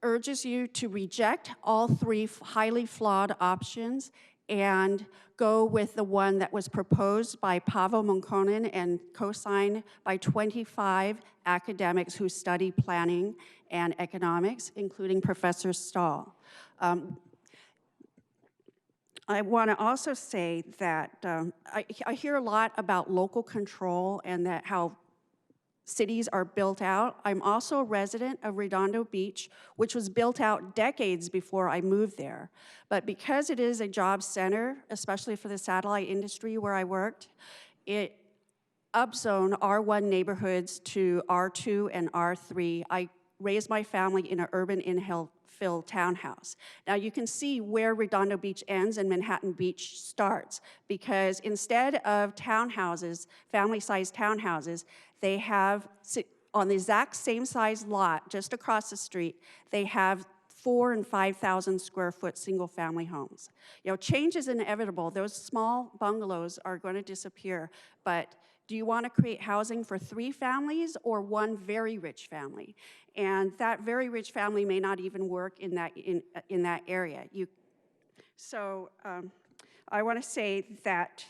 urges you to reject all 3 highly flawed options and go with the one that was proposed by Paavo Monkonen and co-signed by 25 academics who study planning and economics, including Professor Stahl. I want to also say that I hear a lot about local control and that how cities are built out. I'm also a resident of Redondo Beach, which was built out decades before I moved there. But because it is a job center, especially for the satellite industry where I worked, it upzoned R1 neighborhoods to R2 and R3. I raised my family in an urban infill townhouse. Now you can see where Redondo Beach ends and Manhattan Beach starts, because instead of townhouses, family-sized townhouses, they have, on the exact same size lot just across the street, they have 4,000 and 5,000 square foot single family homes. You know, change is inevitable. Those small bungalows are going to disappear, but do you want to create housing for 3 families or one very rich family? And that very rich family may not even work in that area. I want to say that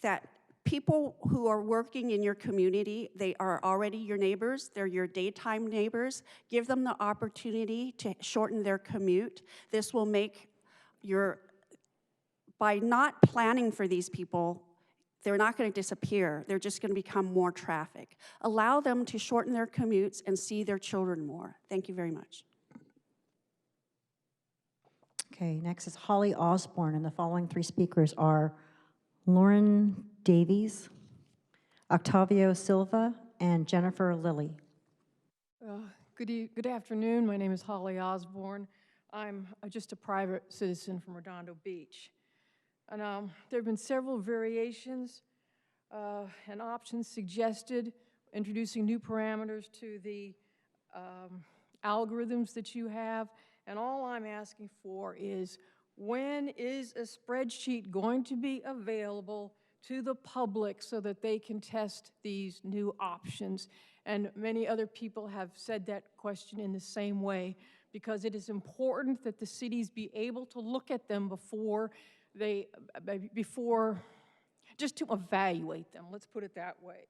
that people who are working in your community, they are already your neighbors, they're your daytime neighbors. Give them the opportunity to shorten their commute. This will make by not planning for these people, they're not going to disappear. They're just going to become more traffic. Allow them to shorten their commutes and see their children more. Thank you very much. Okay, next is Holly Osborne, and the following 3 speakers are Lauren Davies, Octavio Silva, and Jennifer Lilly. Good afternoon. My name is Holly Osborne. I'm just a private citizen from Redondo Beach. And there have been several variations and options suggested, introducing new parameters to the algorithms that you have. And all I'm asking for is, when is a spreadsheet going to be available to the public so that they can test these new options? And many other people have said that question in the same way, because it is important that the cities be able to look at them before just to evaluate them, let's put it that way.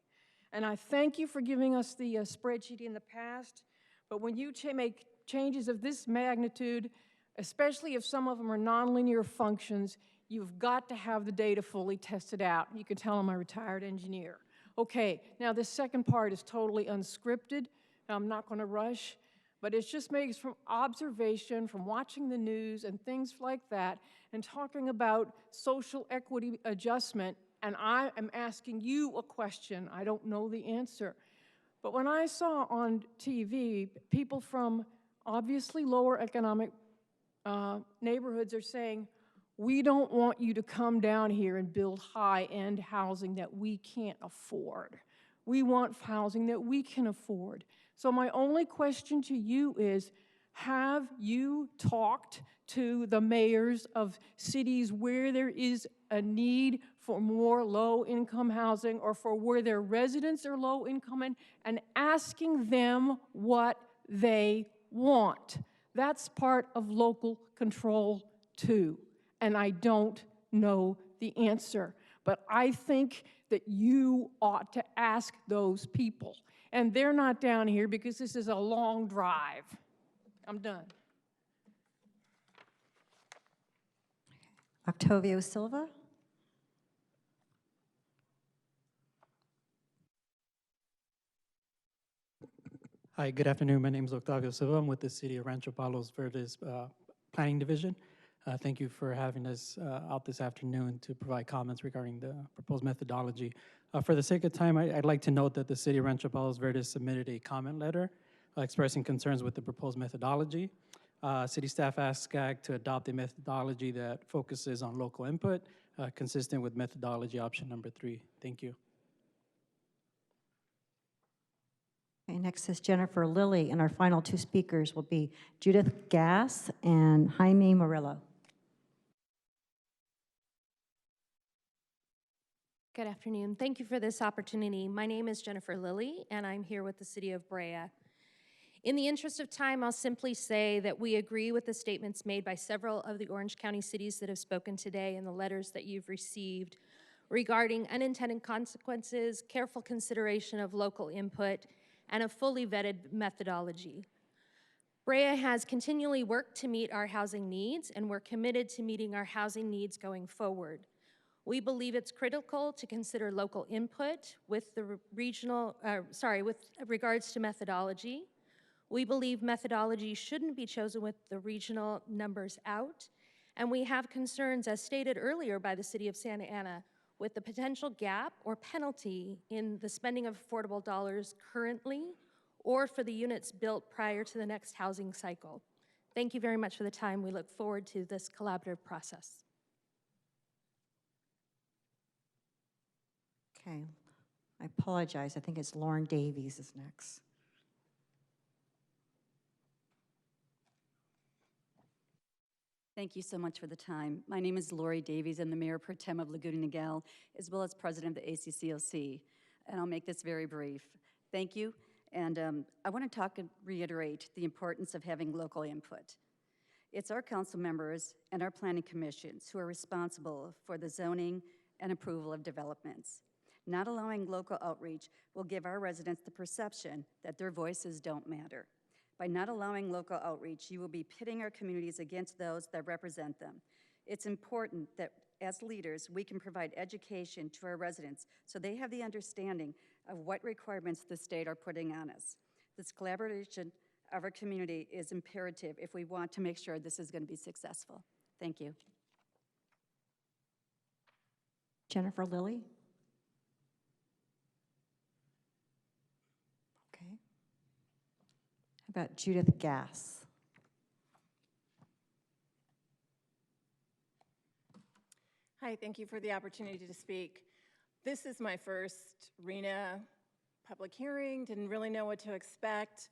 And I thank you for giving us the spreadsheet in the past, but when you make changes of this magnitude, especially if some of them are nonlinear functions, you've got to have the data fully tested out. You can tell I'm a retired engineer. Okay, now this second part is totally unscripted. I'm not going to rush, but it's just makes from observation, from watching the news and things like that, and talking about social equity adjustment, and I am asking you a question. I don't know the answer. But when I saw on TV, people from obviously lower economic neighborhoods are saying, we don't want you to come down here and build high-end housing that we can't afford. We want housing that we can afford. So my only question to you is, have you talked to the mayors of cities where there is a need for more low-income housing, or for where their residents are low-income, and asking them what they want? That's part of local control too, and I don't know the answer. But I think that you ought to ask those people. And they're not down here because this is a long drive. I'm done. Octavio Silva. Hi, good afternoon. My name is Octavio Silva. I'm with the City of Rancho Palos Verdes Planning Division. Thank you for having us out this afternoon to provide comments regarding the proposed methodology. For the sake of time, I'd like to note that the City of Rancho Palos Verdes submitted a comment letter expressing concerns with the proposed methodology. City staff asked SCAG to adopt a methodology that focuses on local input, consistent with methodology option number 3. Thank you. Okay, next is Jennifer Lilly, and our final 2 speakers will be Judith Gass and Jaime Murillo. Good afternoon. Thank you for this opportunity. My name is Jennifer Lilly, and I'm here with the City of Brea. In the interest of time, I'll simply say that we agree with the statements made by several of the Orange County cities that have spoken today and the letters that you've received regarding unintended consequences, careful consideration of local input, and a fully vetted methodology. RHNA has continually worked to meet our housing needs, and we're committed to meeting our housing needs going forward. We believe it's critical to consider local input with the with regards to methodology. We believe methodology shouldn't be chosen with the regional numbers out, and we have concerns, as stated earlier by the City of Santa Ana, with the potential gap or penalty in the spending of affordable dollars currently or for the units built prior to the next housing cycle. Thank you very much for the time. We look forward to this collaborative process. Okay, I apologize. I think it's Lauren Davies is next. Thank you so much for the time. My name is Lori Davies. I'm the Mayor Pro Tem of Laguna Niguel, as well as President of the ACCLC. And I'll make this very brief. Thank you. And I want to talk and reiterate the importance of having local input. It's our council members and our planning commissions who are responsible for the zoning and approval of developments. Not allowing local outreach will give our residents the perception that their voices don't matter. By not allowing local outreach, you will be pitting our communities against those that represent them. It's important that as leaders, we can provide education to our residents so they have the understanding of what requirements the state are putting on us. This collaboration of our community is imperative if we want to make sure this is going to be successful. Thank you. Jennifer Lilly? Okay. How about Judith Gass? Hi, thank you for the opportunity to speak. This is my first RHNA public hearing, didn't really know what to expect.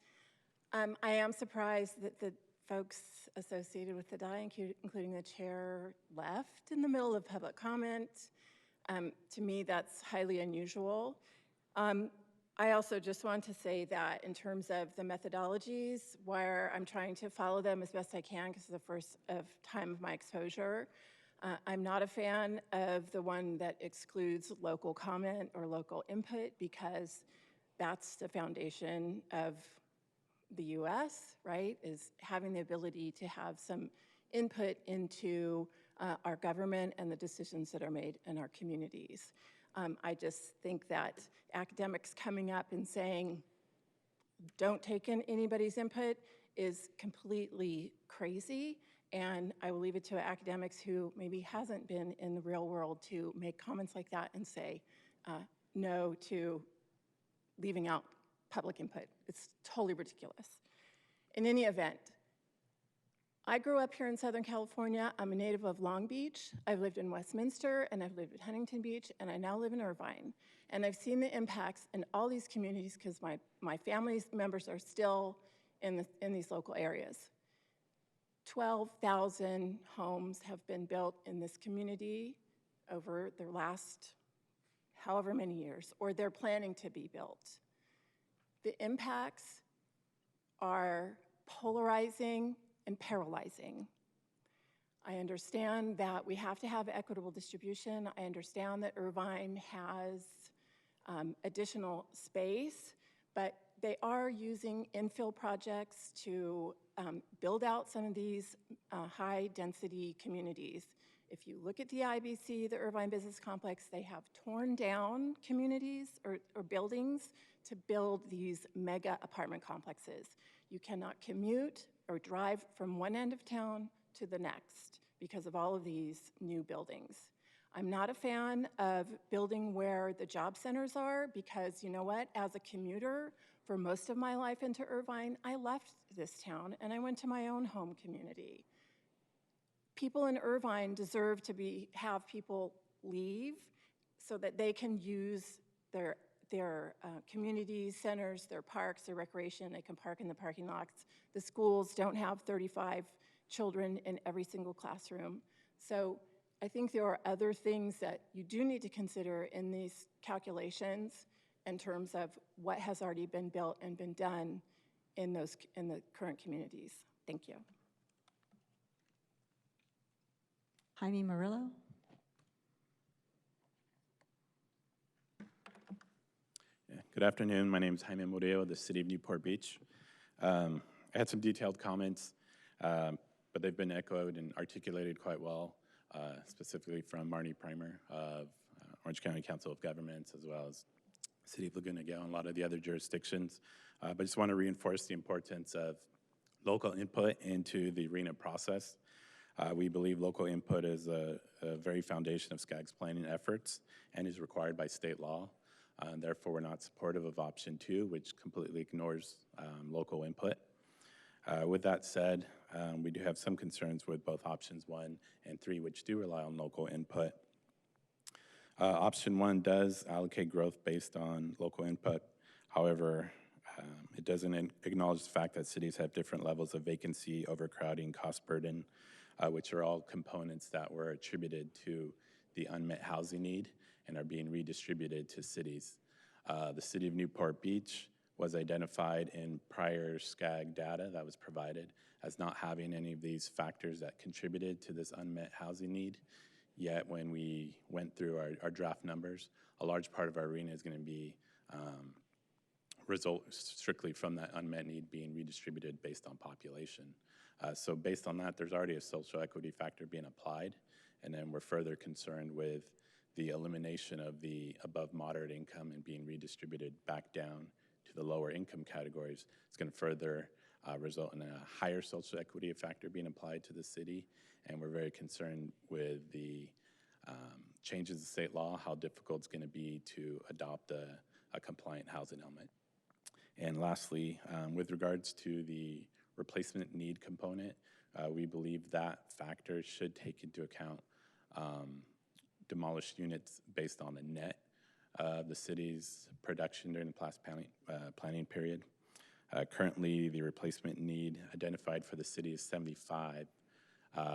I am surprised that the folks associated with the DI, including the chair, left in the middle of public comment. To me, that's highly unusual. I also just want to say that in terms of the methodologies, where I'm trying to follow them as best I can because it's the first time of my exposure, I'm not a fan of the one that excludes local comment or local input because that's the foundation of the US, right, is having the ability to have some input into our government and the decisions that are made in our communities. I just think that academics coming up and saying, don't take in anybody's input is completely crazy. And I will leave it to academics who maybe hasn't been in the real world to make comments like that and say no to leaving out public input. It's totally ridiculous. In any event, I grew up here in Southern California. I'm a native of Long Beach. I've lived in Westminster, and I've lived in Huntington Beach, and I now live in Irvine. And I've seen the impacts in all these communities because my family's members are still in these local areas. 12,000 homes have been built in this community over the last however many years, or they're planning to be built. The impacts are polarizing and paralyzing. I understand that we have to have equitable distribution. I understand that Irvine has additional space, but they are using infill projects to build out some of these high-density communities. If you look at the IBC, the Irvine Business Complex, they have torn down communities or buildings to build these mega apartment complexes. You cannot commute or drive from one end of town to the next because of all of these new buildings. I'm not a fan of building where the job centers are because, you know what, as a commuter for most of my life into Irvine, I left this town and I went to my own home community. People in Irvine deserve to have people leave so that they can use their community centers, their parks, their recreation. They can park in the parking lots. The schools don't have 35 children in every single classroom. So I think there are other things that you do need to consider in these calculations in terms of what has already been built and been done in the current communities. Thank you. Jaime Murillo? Good afternoon. My name is Jaime Murillo of the City of Newport Beach. I had some detailed comments, but they've been echoed and articulated quite well, specifically from Marnie Primer of Orange County Council of Governments, as well as City of Laguna Niguel and a lot of the other jurisdictions. But I just want to reinforce the importance of local input into the RHNA process. We believe local input is a very foundation of SCAG's planning efforts and is required by state law. Therefore, we're not supportive of option 2, which completely ignores local input. With that said, we do have some concerns with both options 1 and 3, which do rely on local input. Option 1 does allocate growth based on local input. However, it doesn't acknowledge the fact that cities have different levels of vacancy, overcrowding, cost burden, which are all components that were attributed to the unmet housing need and are being redistributed to cities. The City of Newport Beach was identified in prior SCAG data that was provided as not having any of these factors that contributed to this unmet housing need. Yet when we went through our draft numbers, a large part of our RHNA is going to be result strictly from that unmet need being redistributed based on population. So based on that, there's already a social equity factor being applied, and then we're further concerned with the elimination of the above moderate income and being redistributed back down to the lower income categories. It's going to further result in a higher social equity factor being applied to the city, and we're very concerned with the changes to state law, how difficult it's going to be to adopt a compliant housing element. And lastly, with regards to the replacement need component, we believe that factor should take into account demolished units based on the net of the city's production during the planning period. Currently, the replacement need identified for the city is 75,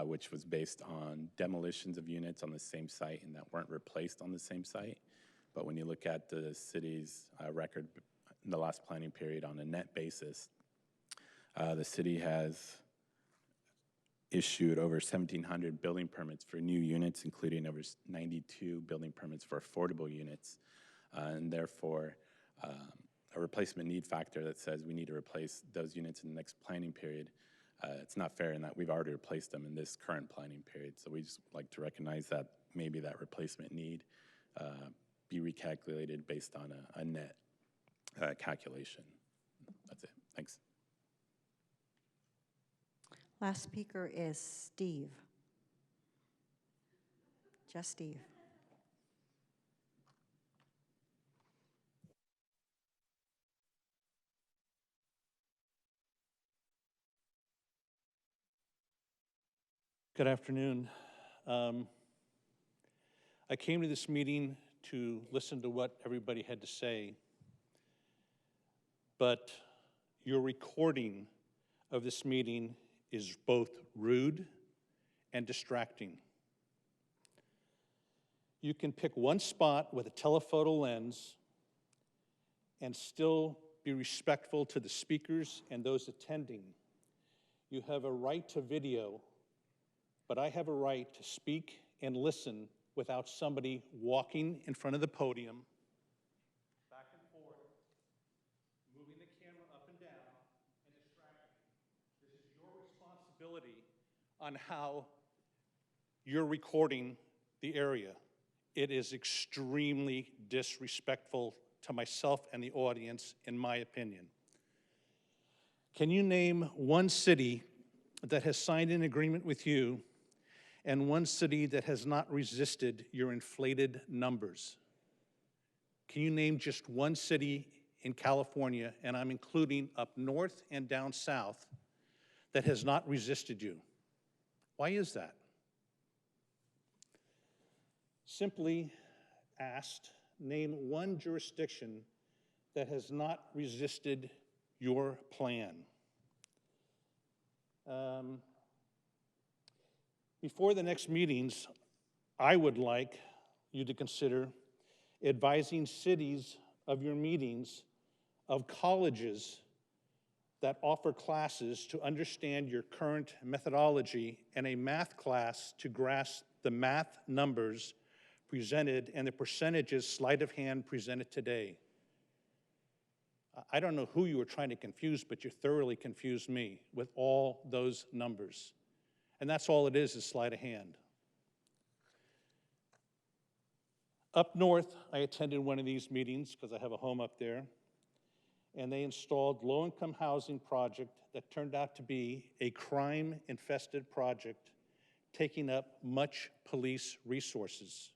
which was based on demolitions of units on the same site and that weren't replaced on the same site. But when you look at the city's record in the last planning period on a net basis, the city has issued over 1,700 building permits for new units, including over 92 building permits for affordable units. And therefore, a replacement need factor that says we need to replace those units in the next planning period, it's not fair in that we've already replaced them in this current planning period. So we just like to recognize that maybe that replacement need be recalculated based on a net calculation. That's it. Thanks. Last speaker is Steve. Just Steve. Good afternoon. I came to this meeting to listen to what everybody had to say, but your recording of this meeting is both rude and distracting. You can pick one spot with a telephoto lens and still be respectful to the speakers and those attending. You have a right to video, but I have a right to speak and listen without somebody walking in front of the podium, back and forth, moving the camera up and down, and distracting. This is your responsibility on how you're recording the area. It is extremely disrespectful to myself and the audience, in my opinion. Can you name one city that has signed an agreement with you and one city that has not resisted your inflated numbers? Can you name just one city in California, and I'm including up north and down south, that has not resisted you? Why is that? Simply asked, name one jurisdiction that has not resisted your plan. Before the next meetings, I would like you to consider advising cities of your meetings, of colleges that offer classes to understand your current methodology and a math class to grasp the math numbers presented and the percentages sleight of hand presented today. I don't know who you were trying to confuse, but you thoroughly confused me with all those numbers. And that's all it is sleight of hand. Up north, I attended one of these meetings because I have a home up there, and they installed low-income housing project that turned out to be a crime-infested project, taking up much police resources.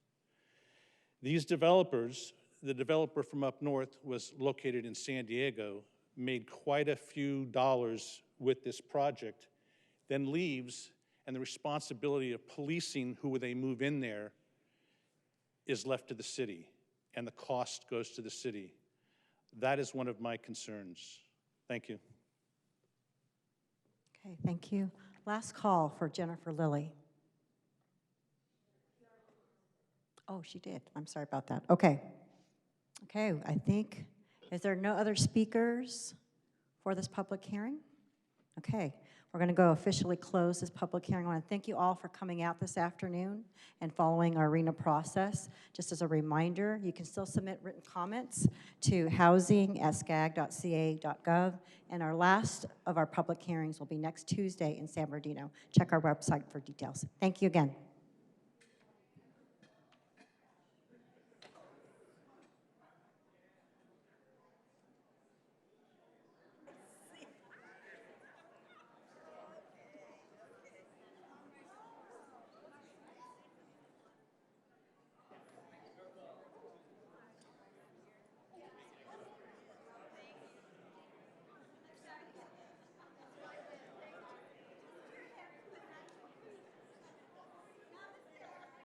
These developers, the developer from up north was located in San Diego, made quite a few dollars with this project, then leaves, and the responsibility of policing who they move in there is left to the city, and the cost goes to the city. That is one of my concerns. Thank you. Okay, thank you. Last call for Jennifer Lilly. Oh, she did. I'm sorry about that. Okay. Okay, I think, is there no other speakers for this public hearing? Okay, we're going to go officially close this public hearing. I want to thank you all for coming out this afternoon and following our RHNA process. Just as a reminder, you can still submit written comments to housing@scag.ca.gov, and our last of our public hearings will be next Tuesday in San Bernardino. Check our website for details. Thank you again.